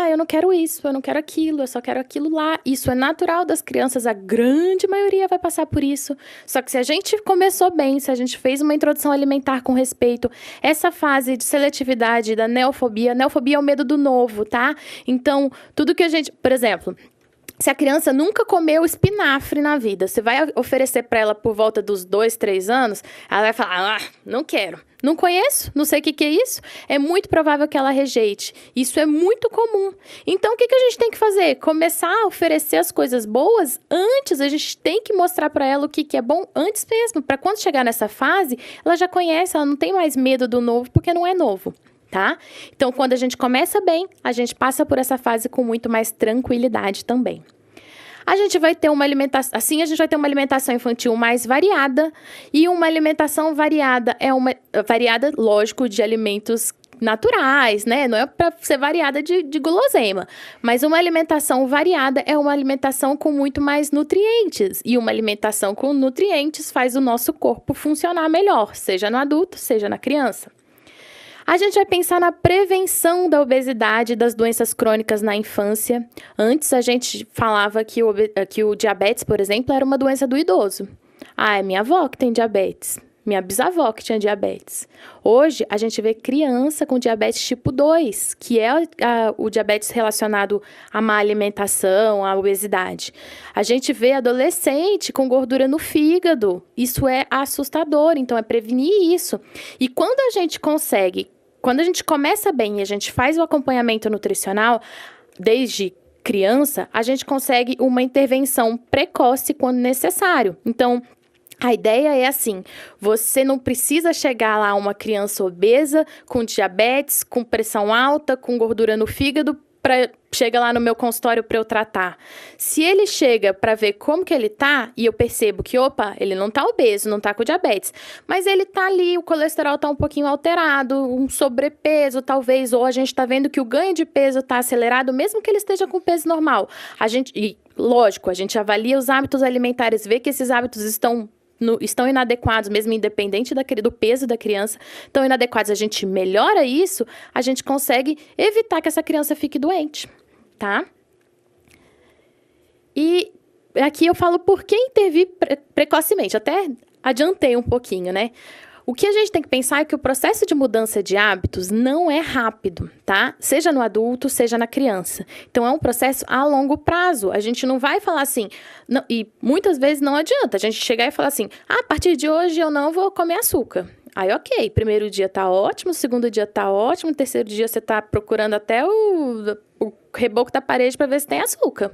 eu não quero isso, eu não quero aquilo, eu só quero aquilo lá. Isso é natural das crianças, a grande maioria vai passar por isso. Só que se a gente começou bem, se a gente fez uma introdução alimentar com respeito, essa fase de seletividade, da neofobia é o medo do novo, tá? Então, tudo que a gente, por exemplo... Se a criança nunca comeu espinafre na vida, você vai oferecer para ela por volta dos 2, 3 anos, ela vai falar, não quero, não conheço, não sei o que é isso. É muito provável que ela rejeite. Isso é muito comum. Então, o que a gente tem que fazer? Começar a oferecer as coisas boas antes. A gente tem que mostrar para ela o que é bom antes mesmo, para quando chegar nessa fase, ela já conhece, ela não tem mais medo do novo, porque não é novo. Tá? Então, quando a gente começa bem, a gente passa por essa fase com muito mais tranquilidade também. A gente vai ter uma alimentação, assim a gente vai ter uma alimentação infantil mais variada, e uma alimentação variada variada, lógico, de alimentos naturais, né? Não é para ser variada de guloseima, mas uma alimentação variada é uma alimentação com muito mais nutrientes, e uma alimentação com nutrientes faz o nosso corpo funcionar melhor, seja no adulto, seja na criança. A gente vai pensar na prevenção da obesidade e das doenças crônicas na infância. Antes, a gente falava que o diabetes, por exemplo, era uma doença do idoso. É minha avó que tem diabetes. Minha bisavó que tinha diabetes. Hoje, a gente vê criança com diabetes tipo 2, que é o diabetes relacionado à má alimentação, à obesidade. A gente vê adolescente com gordura no fígado. Isso é assustador, então é prevenir isso. E quando a gente começa bem e a gente faz o acompanhamento nutricional, desde criança, a gente consegue uma intervenção precoce quando necessário. Então, a ideia é assim, você não precisa chegar lá uma criança obesa, com diabetes, com pressão alta, com gordura no fígado, chega lá no meu consultório para eu tratar. Se ele chega para ver como que ele tá, e eu percebo que, ele não tá obeso, não tá com diabetes, mas ele tá ali, o colesterol tá um pouquinho alterado, um sobrepeso talvez, ou a gente tá vendo que o ganho de peso tá acelerado, mesmo que ele esteja com peso normal. Lógico, a gente avalia os hábitos alimentares, vê que esses hábitos estão inadequados, mesmo independente do peso da criança, estão inadequados, a gente melhora isso, a gente consegue evitar que essa criança fique doente, tá? E aqui eu falo por que intervir precocemente, até adiantei um pouquinho, né? O que a gente tem que pensar é que o processo de mudança de hábitos não é rápido, tá? Seja no adulto, seja na criança. Então, é um processo a longo prazo. A gente não vai falar assim... e muitas vezes não adianta a gente chegar e falar assim, a partir de hoje eu não vou comer açúcar. Aí, ok, primeiro dia tá ótimo, segundo dia tá ótimo, terceiro dia você tá procurando até o reboco da parede para ver se tem açúcar,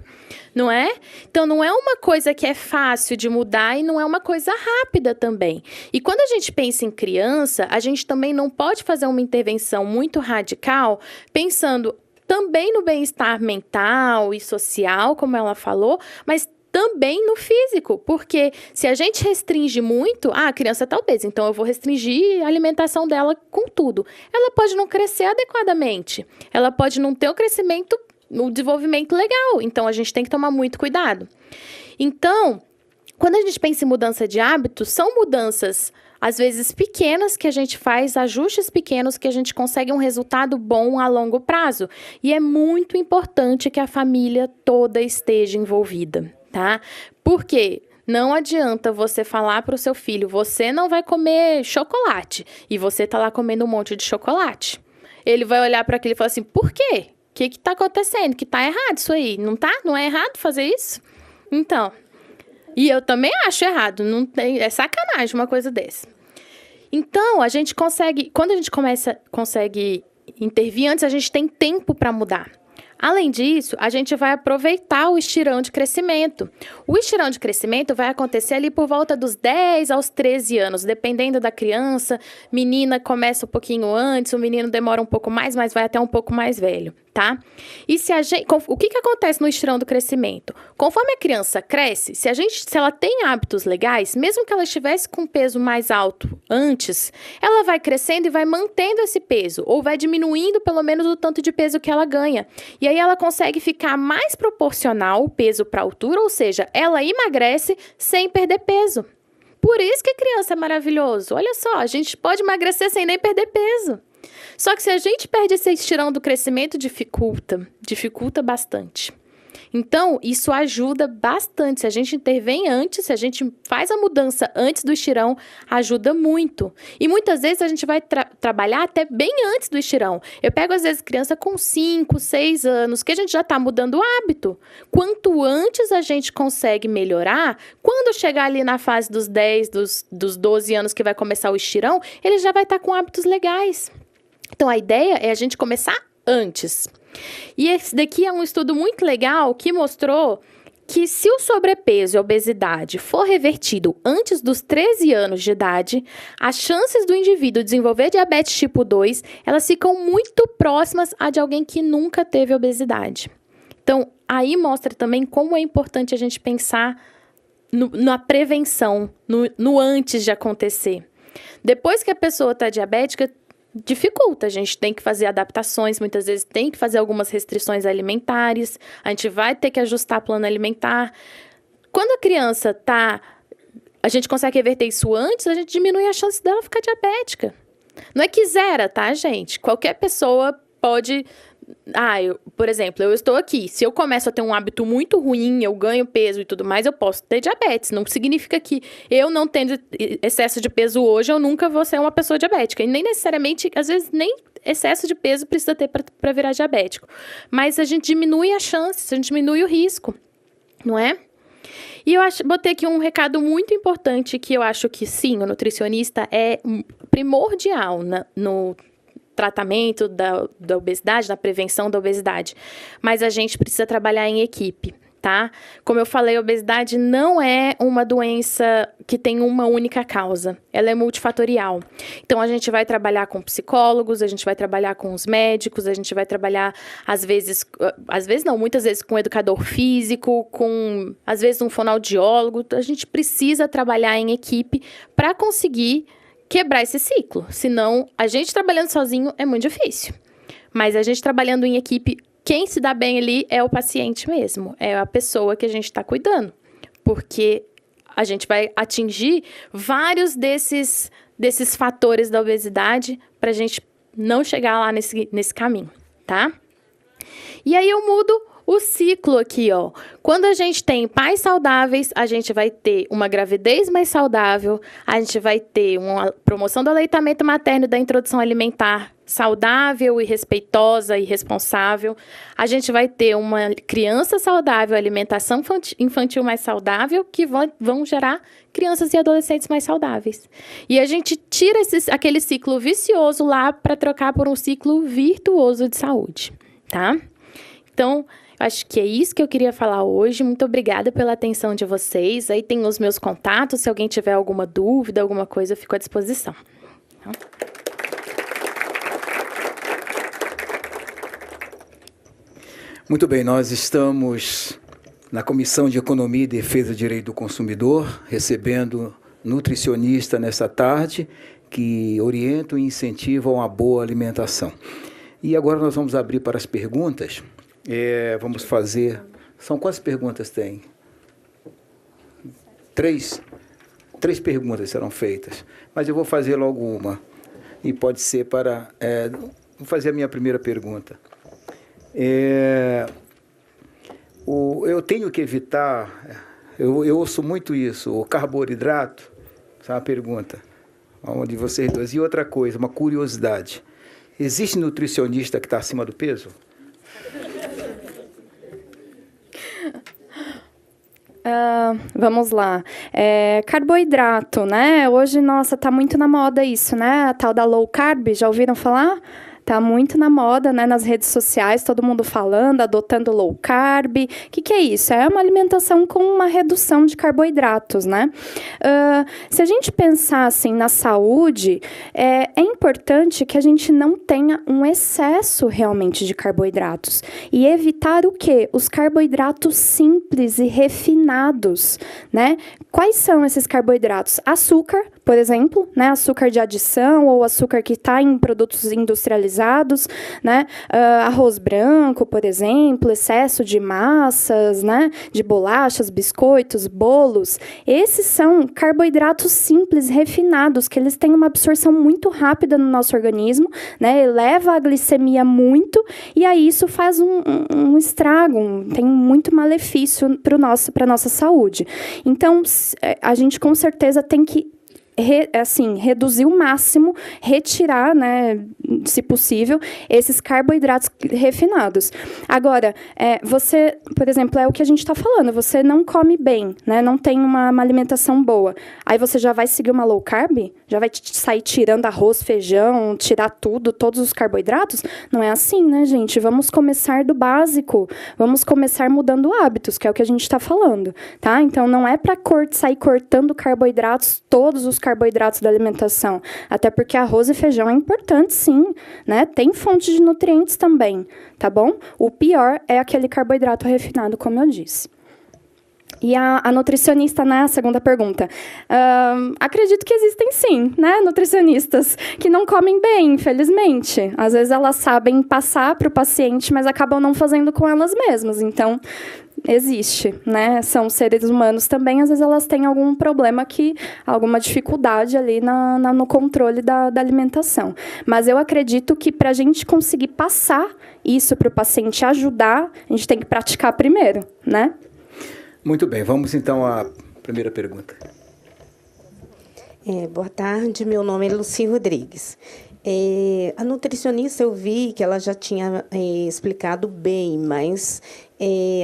não é? Então, não é uma coisa que é fácil de mudar e não é uma coisa rápida também. E quando a gente pensa em criança, a gente também não pode fazer uma intervenção muito radical pensando também no bem-estar mental e social, como ela falou, mas também no físico, porque se a gente restringe muito, a criança está obesa, então eu vou restringir a alimentação dela com tudo. Ela pode não crescer adequadamente, ela pode não ter o crescimento, o desenvolvimento legal, então a gente tem que tomar muito cuidado. Então, quando a gente pensa em mudança de hábitos, são mudanças, às vezes pequenas, que a gente faz, ajustes pequenos que a gente consegue um resultado bom a longo prazo. E é muito importante que a família toda esteja envolvida. Tá? Porque não adianta você falar para o seu filho, você não vai comer chocolate, e você tá lá comendo um monte de chocolate. Ele vai olhar para aquilo e falar assim, por quê? O que tá acontecendo? Que tá errado isso aí, não tá? Não é errado fazer isso? Então, e eu também acho errado, não tem, é sacanagem uma coisa dessa. Então, a gente consegue, quando a gente consegue intervir antes, a gente tem tempo para mudar. Além disso, a gente vai aproveitar o estirão de crescimento. O estirão de crescimento vai acontecer ali por volta dos 10 aos 13 anos, dependendo da criança. Menina começa um pouquinho antes, o menino demora um pouco mais, mas vai até um pouco mais velho, tá? E o que acontece no estirão do crescimento? Conforme a criança cresce, se ela tem hábitos legais, mesmo que ela estivesse com um peso mais alto antes, ela vai crescendo e vai mantendo esse peso, ou vai diminuindo pelo menos o tanto de peso que ela ganha. E aí ela consegue ficar mais proporcional o peso para a altura, ou seja, ela emagrece sem perder peso. Por isso que a criança é maravilhoso. Olha só, a gente pode emagrecer sem nem perder peso. Só que se a gente perde esse estirão do crescimento, dificulta bastante. Então, isso ajuda bastante. Se a gente intervém antes, se a gente faz a mudança antes do estirão, ajuda muito. E muitas vezes a gente vai trabalhar até bem antes do estirão. Eu pego, às vezes, criança com 5, 6 anos, que a gente já está mudando o hábito. Quanto antes a gente consegue melhorar, quando chegar ali na fase dos 10, dos 12 anos que vai começar o estirão, ele já vai estar com hábitos legais. Então, a ideia é a gente começar antes. E esse daqui é um estudo muito legal que mostrou que se o sobrepeso e a obesidade for revertido antes dos 13 anos de idade, as chances do indivíduo desenvolver diabetes tipo 2, elas ficam muito próximas a de alguém que nunca teve obesidade. Então, aí mostra também como é importante a gente pensar na prevenção, no antes de acontecer. Depois que a pessoa está diabética, dificulta, a gente tem que fazer adaptações, muitas vezes tem que fazer algumas restrições alimentares, a gente vai ter que ajustar plano alimentar. Quando a criança a gente consegue reverter isso antes, a gente diminui a chance dela ficar diabética. Não é que zera, tá, gente? Qualquer pessoa pode... por exemplo, eu estou aqui, se eu começo a ter um hábito muito ruim, eu ganho peso e tudo mais, eu posso ter diabetes. Não significa que eu não tendo excesso de peso hoje, eu nunca vou ser uma pessoa diabética. E nem necessariamente, às vezes, nem excesso de peso precisa ter para virar diabético. Mas a gente diminui as chances, a gente diminui o risco, não é? E botei aqui um recado muito importante que eu acho que, sim, o nutricionista é primordial no tratamento da obesidade, na prevenção da obesidade. Mas a gente precisa trabalhar em equipe, tá? Como eu falei, a obesidade não é uma doença que tem uma única causa. Ela é multifatorial. Então, a gente vai trabalhar com psicólogos, a gente vai trabalhar com os médicos, a gente vai trabalhar, muitas vezes com educador físico, às vezes um fonoaudiólogo. A gente precisa trabalhar em equipe para conseguir quebrar esse ciclo. Senão, a gente trabalhando sozinho é muito difícil. Mas a gente trabalhando em equipe, quem se dá bem ali é o paciente mesmo. É a pessoa que a gente está cuidando. Porque a gente vai atingir vários desses fatores da obesidade para a gente não chegar lá nesse caminho, tá? E aí eu mudo o ciclo aqui, ó. Quando a gente tem pais saudáveis, a gente vai ter uma gravidez mais saudável, a gente vai ter uma promoção do aleitamento materno e da introdução alimentar saudável e respeitosa e responsável. A gente vai ter uma criança saudável, alimentação infantil mais saudável, que vão gerar crianças e adolescentes mais saudáveis. E a gente tira aquele ciclo vicioso lá para trocar por um ciclo virtuoso de saúde, tá? Então, acho que é isso que eu queria falar hoje. Muito obrigada pela atenção de vocês. Aí tem os meus contatos. Se alguém tiver alguma dúvida, alguma coisa, eu fico à disposição. Muito bem, nós estamos na Comissão de Economia e Defesa do Direito do Consumidor, recebendo nutricionista nessa tarde, que orientam e incentivam a boa alimentação. E agora nós vamos abrir para as perguntas. Vamos fazer... São quantas perguntas tem? Três perguntas serão feitas, mas eu vou fazer logo uma. E pode ser para... vou fazer a minha primeira pergunta. Eu tenho que evitar... Eu ouço muito isso, o carboidrato. Essa é uma pergunta. Onde vocês dois. E outra coisa, uma curiosidade. Existe nutricionista que está acima do peso? Vamos lá. Carboidrato, né? Hoje, nossa, tá muito na moda isso, né? A tal da low carb, já ouviram falar? Tá muito na moda, né? Nas redes sociais, todo mundo falando, adotando low carb. O que é isso? É uma alimentação com uma redução de carboidratos, né? Se a gente pensar assim na saúde, é importante que a gente não tenha um excesso realmente de carboidratos. E evitar o quê? Os carboidratos simples e refinados, né? Quais são esses carboidratos? Açúcar, por exemplo, né? Açúcar de adição ou açúcar que está em produtos industrializados, né? Arroz branco, por exemplo, excesso de massas, né? De bolachas, biscoitos, bolos. Esses são carboidratos simples, refinados, que eles têm uma absorção muito rápida no nosso organismo, né? Eleva a glicemia muito e aí isso faz um estrago, tem muito malefício para a nossa saúde. Então, a gente com certeza tem que reduzir o máximo, retirar, né, se possível, esses carboidratos refinados. Agora, você, por exemplo, é o que a gente está falando, você não come bem, né, não tem uma alimentação boa, aí você já vai seguir uma low carb? Já vai sair tirando arroz, feijão, tirar todos os carboidratos? Não é assim, né, gente? Vamos começar do básico, vamos começar mudando hábitos, que é o que a gente está falando, tá? Então, não é para sair cortando carboidratos, todos os carboidratos da alimentação, até porque arroz e feijão é importante, sim, né? Tem fonte de nutrientes também, tá bom? O pior é aquele carboidrato refinado, como eu disse. E a nutricionista, né, a segunda pergunta. Acredito que existem, sim, né, nutricionistas que não comem bem, infelizmente. Às vezes elas sabem passar para o paciente, mas acabam não fazendo com elas mesmas. Então, existe, né? São seres humanos também, às vezes elas têm algum problema alguma dificuldade ali no controle da alimentação. Mas eu acredito que para a gente conseguir passar isso para o paciente ajudar, a gente tem que praticar primeiro, né? Muito bem, vamos então à primeira pergunta. Boa tarde, meu nome é Luci Rodrigues. A nutricionista, eu vi que ela já tinha explicado bem, mas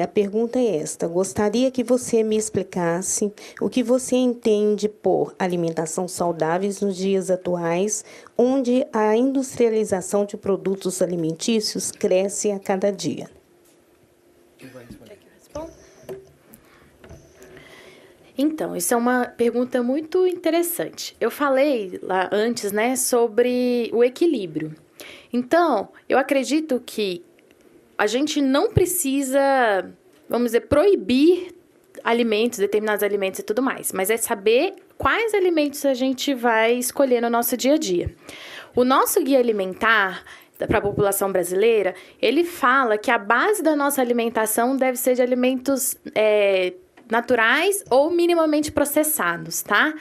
a pergunta é esta. Gostaria que você me explicasse o que você entende por alimentação saudável nos dias atuais, onde a industrialização de produtos alimentícios cresce a cada dia. Então, isso é uma pergunta muito interessante. Eu falei lá antes, né, sobre o equilíbrio. Então, eu acredito que a gente não precisa, vamos dizer, proibir alimentos, determinados alimentos e tudo mais, mas é saber quais alimentos a gente vai escolher no nosso dia a dia. O nosso guia alimentar para a população brasileira, ele fala que a base da nossa alimentação deve ser de alimentos naturais ou minimamente processados, tá?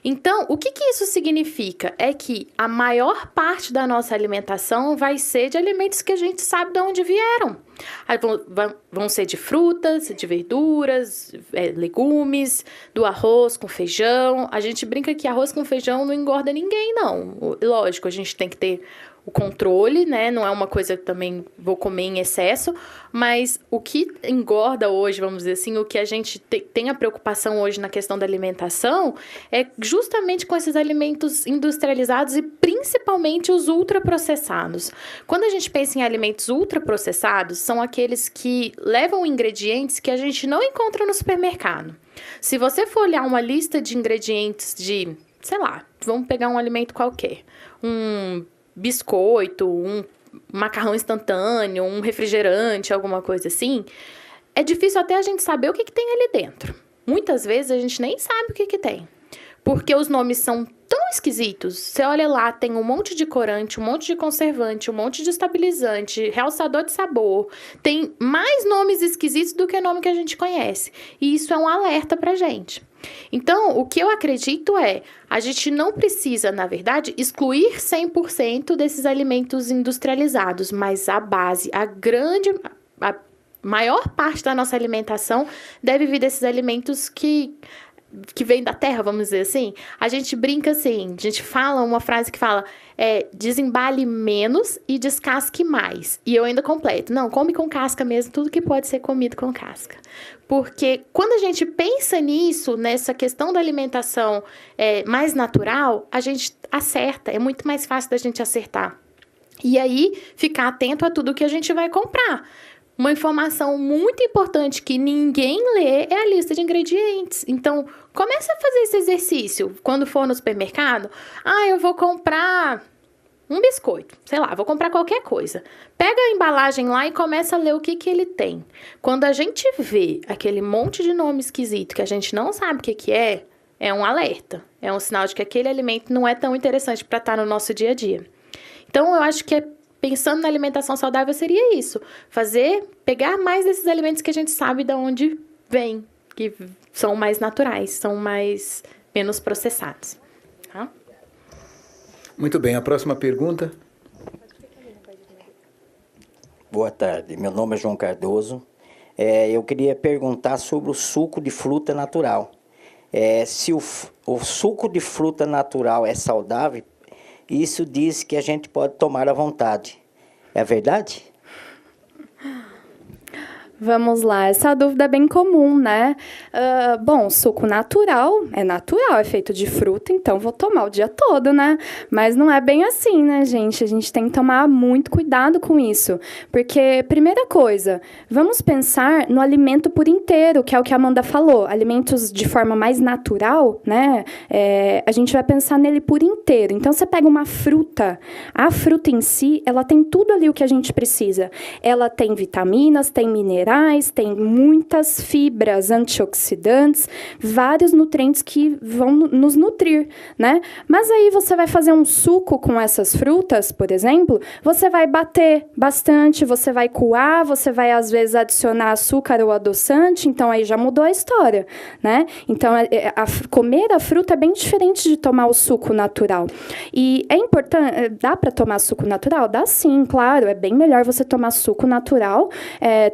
Então, o que isso significa? É que a maior parte da nossa alimentação vai ser de alimentos que a gente sabe de onde vieram. Vão ser de frutas, de verduras, legumes, do arroz com feijão. A gente brinca que arroz com feijão não engorda ninguém, não. Lógico, a gente tem que ter o controle, né? Não é uma coisa que também vou comer em excesso, mas o que engorda hoje, vamos dizer assim, o que a gente tem a preocupação hoje na questão da alimentação é justamente com esses alimentos industrializados e principalmente os ultraprocessados. Quando a gente pensa em alimentos ultraprocessados, são aqueles que levam ingredientes que a gente não encontra no supermercado. Se você for olhar uma lista de ingredientes de, sei lá, vamos pegar um alimento qualquer, um biscoito, um macarrão instantâneo, um refrigerante, alguma coisa assim, é difícil até a gente saber o que tem ali dentro. Muitas vezes a gente nem sabe o que tem, porque os nomes são tão esquisitos. Você olha lá, tem um monte de corante, um monte de conservante, um monte de estabilizante, realçador de sabor. Tem mais nomes esquisitos do que nome que a gente conhece. E isso é um alerta pra gente. Então, o que eu acredito é, a gente não precisa, na verdade, excluir 100% desses alimentos industrializados, mas a base, a maior parte da nossa alimentação deve vir desses alimentos que vem da terra, vamos dizer assim. A gente brinca assim, a gente fala uma frase que fala, desembale menos e descasque mais. E eu ainda completo, não, come com casca mesmo, tudo que pode ser comido com casca. Porque quando a gente pensa nisso, nessa questão da alimentação mais natural, a gente acerta, é muito mais fácil da gente acertar. E aí, ficar atento a tudo que a gente vai comprar. Uma informação muito importante que ninguém lê é a lista de ingredientes. Então, comece a fazer esse exercício. Quando for no supermercado, eu vou comprar um biscoito, sei lá, vou comprar qualquer coisa. Pega a embalagem lá e começa a ler o que ele tem. Quando a gente vê aquele monte de nome esquisito que a gente não sabe o que é um alerta. É um sinal de que aquele alimento não é tão interessante para estar no nosso dia a dia. Então, eu acho que pensando na alimentação saudável seria isso. Pegar mais desses alimentos que a gente sabe de onde vem, que são mais naturais, são menos processados. Tá? Muito bem, a próxima pergunta. Boa tarde, meu nome é João Cardoso. Eu queria perguntar sobre o suco de fruta natural. Se o suco de fruta natural é saudável, isso diz que a gente pode tomar à vontade. É verdade? Vamos lá, essa dúvida é bem comum, né? Bom, suco natural, é feito de fruta, então vou tomar o dia todo, né? Mas não é bem assim, né, gente? A gente tem que tomar muito cuidado com isso. Porque, primeira coisa, vamos pensar no alimento por inteiro, que é o que a Amanda falou. Alimentos de forma mais natural, né? A gente vai pensar nele por inteiro. Então, você pega uma fruta, a fruta em si, ela tem tudo ali o que a gente precisa. Ela tem vitaminas, tem minerais, tem muitas fibras, antioxidantes, vários nutrientes que vão nos nutrir, né? Mas aí você vai fazer um suco com essas frutas, por exemplo, você vai bater bastante, você vai coar, você vai às vezes adicionar açúcar ou adoçante, então aí já mudou a história, né? Então, comer a fruta é bem diferente de tomar o suco natural. E é importante, dá para tomar suco natural? Dá sim, claro, é bem melhor você tomar suco natural,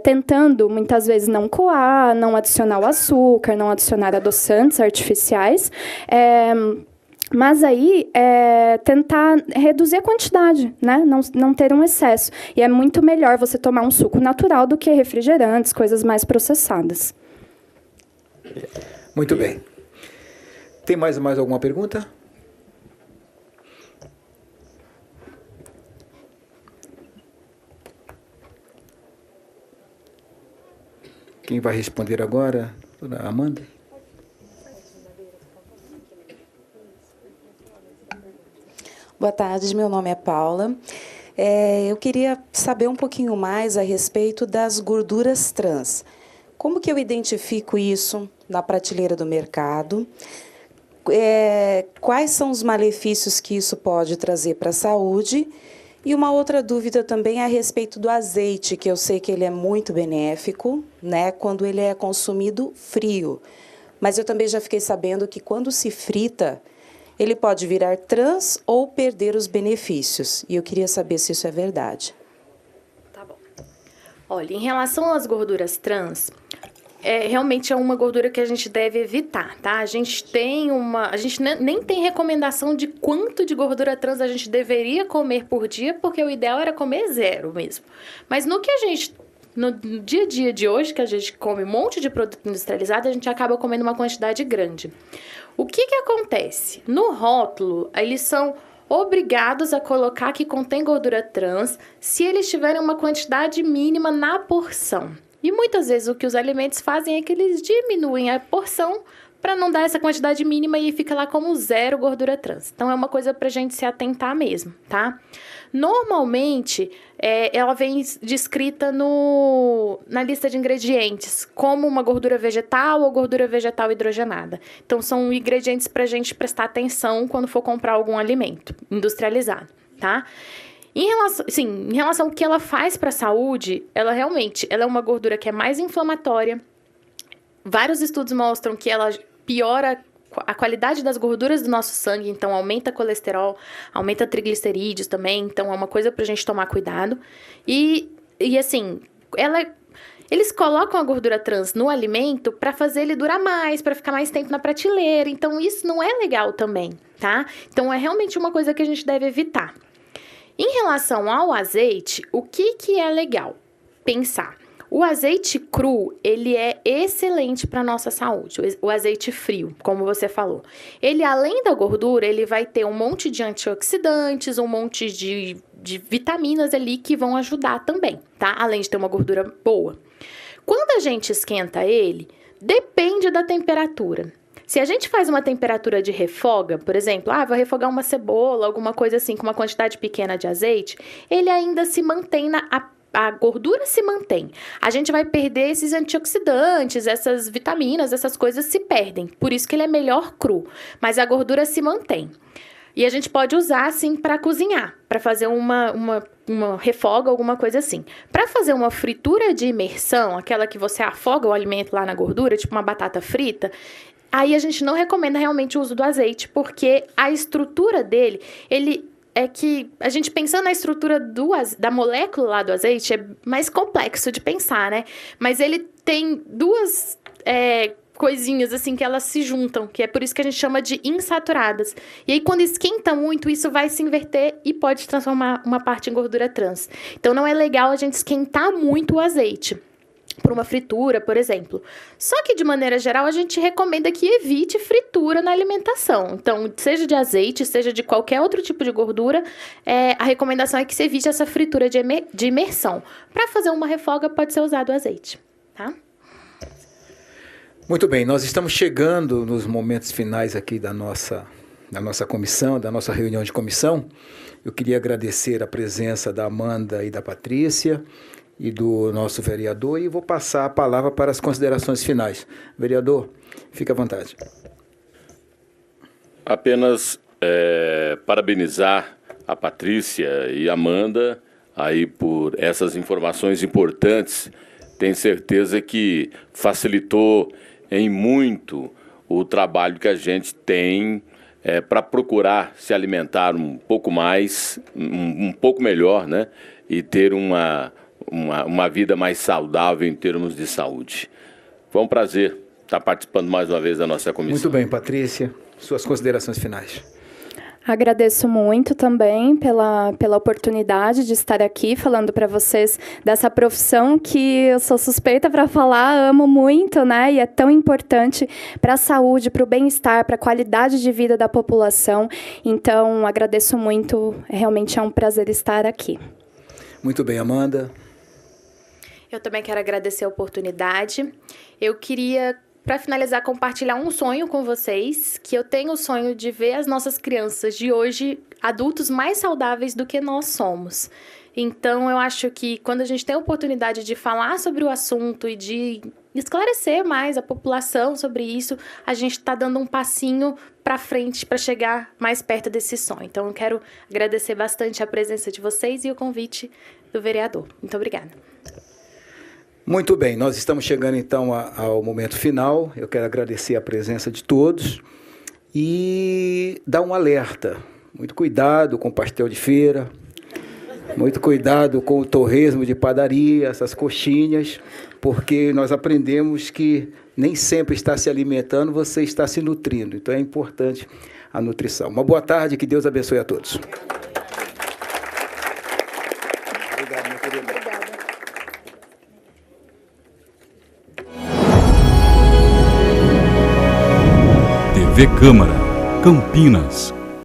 tentando muitas vezes não coar, não adicionar o açúcar, não adicionar adoçantes artificiais, mas aí tentar reduzir a quantidade, né? Não ter um excesso. E é muito melhor você tomar um suco natural do que refrigerantes, coisas mais processadas. Muito bem. Tem mais alguma pergunta? Quem vai responder agora? A Amanda? Boa tarde, meu nome é Paula. Eu queria saber um pouquinho mais a respeito das gorduras trans. Como que eu identifico isso na prateleira do mercado? Quais são os malefícios que isso pode trazer para a saúde? E uma outra dúvida também é a respeito do azeite, que eu sei que ele é muito benéfico, né, quando ele é consumido frio. Mas eu também já fiquei sabendo que quando se frita, ele pode virar trans ou perder os benefícios. E eu queria saber se isso é verdade. Tá bom. Olha, em relação às gorduras trans, realmente é uma gordura que a gente deve evitar, tá? A gente nem tem recomendação de quanto de gordura trans a gente deveria comer por dia, porque o ideal era comer 0 mesmo. Mas no dia a dia de hoje, que a gente come um monte de produto industrializado, a gente acaba comendo uma quantidade grande. O que acontece? No rótulo, eles são obrigados a colocar que contém gordura trans se eles tiverem uma quantidade mínima na porção. E muitas vezes o que os alimentos fazem é que eles diminuem a porção para não dar essa quantidade mínima e fica lá como 0 gordura trans. Então, é uma coisa para a gente se atentar mesmo, tá? Normalmente, ela vem descrita na lista de ingredientes, como uma gordura vegetal ou gordura vegetal hidrogenada. Então, são ingredientes para a gente prestar atenção quando for comprar algum alimento industrializado, tá? Em relação ao que ela faz para a saúde, ela é uma gordura que é mais inflamatória. Vários estudos mostram que ela piora a qualidade das gorduras do nosso sangue, então aumenta colesterol, aumenta triglicerídeos também, então é uma coisa pra gente tomar cuidado. E assim, eles colocam a gordura trans no alimento para fazer ele durar mais, para ficar mais tempo na prateleira, então isso não é legal também, tá? Então é realmente uma coisa que a gente deve evitar. Em relação ao azeite, o que é legal pensar? O azeite cru, ele é excelente para a nossa saúde, o azeite frio, como você falou. Ele, além da gordura, ele vai ter um monte de antioxidantes, um monte de vitaminas ali que vão ajudar também, tá? Além de ter uma gordura boa. Quando a gente esquenta ele, depende da temperatura. Se a gente faz uma temperatura de refoga, por exemplo, vou refogar uma cebola, alguma coisa assim, com uma quantidade pequena de azeite, ele ainda se mantém a gordura se mantém. A gente vai perder esses antioxidantes, essas vitaminas, essas coisas se perdem. Por isso que ele é melhor cru. Mas a gordura se mantém. E a gente pode usar, assim, para cozinhar, para fazer uma refoga, alguma coisa assim. Para fazer uma fritura de imersão, aquela que você afoga o alimento lá na gordura, tipo uma batata frita, aí a gente não recomenda realmente o uso do azeite, porque a estrutura dele, é que a gente pensando na estrutura da molécula lá do azeite é mais complexo de pensar, né? Mas ele tem duas coisinhas assim que elas se juntam, que é por isso que a gente chama de insaturadas. E aí quando esquenta muito, isso vai se inverter e pode transformar uma parte em gordura trans. Então não é legal a gente esquentar muito o azeite por uma fritura, por exemplo. Só que, de maneira geral, a gente recomenda que evite fritura na alimentação. Então, seja de azeite, seja de qualquer outro tipo de gordura, a recomendação é que se evite essa fritura de imersão. Para fazer uma refoga, pode ser usado o azeite, tá? Muito bem, nós estamos chegando nos momentos finais aqui da nossa comissão, da nossa reunião de comissão. Eu queria agradecer a presença da Amanda e da Patrícia e do nosso vereador, e vou passar a palavra para as considerações finais. Vereador, fique à vontade. Apenas parabenizar a Patrícia e a Amanda aí por essas informações importantes. Tenho certeza que facilitou em muito o trabalho que a gente tem para procurar se alimentar um pouco mais, um pouco melhor, né? E ter uma vida mais saudável em termos de saúde. Foi um prazer estar participando mais uma vez da nossa comissão. Muito bem, Patrícia, suas considerações finais. Agradeço muito também pela oportunidade de estar aqui falando para vocês dessa profissão que eu sou suspeita para falar, amo muito, né? E é tão importante para a saúde, para o bem-estar, para a qualidade de vida da população. Então, agradeço muito, realmente é um prazer estar aqui. Muito bem, Amanda. Eu também quero agradecer a oportunidade. Eu queria, para finalizar, compartilhar um sonho com vocês, que eu tenho o sonho de ver as nossas crianças de hoje adultos mais saudáveis do que nós somos. Então, eu acho que quando a gente tem a oportunidade de falar sobre o assunto e de esclarecer mais a população sobre isso, a gente está dando um passinho para frente para chegar mais perto desse sonho. Então, eu quero agradecer bastante a presença de vocês e o convite do vereador. Muito obrigada. Muito bem, nós estamos chegando então ao momento final. Eu quero agradecer a presença de todos e dar um alerta. Muito cuidado com pastel de feira. Muito cuidado com o torresmo de padaria, essas coxinhas, porque nós aprendemos que nem sempre está se alimentando, você está se nutrindo. Então é importante a nutrição. Uma boa tarde, que Deus abençoe a todos. Obrigado, meu querido. TV Câmara, Campinas.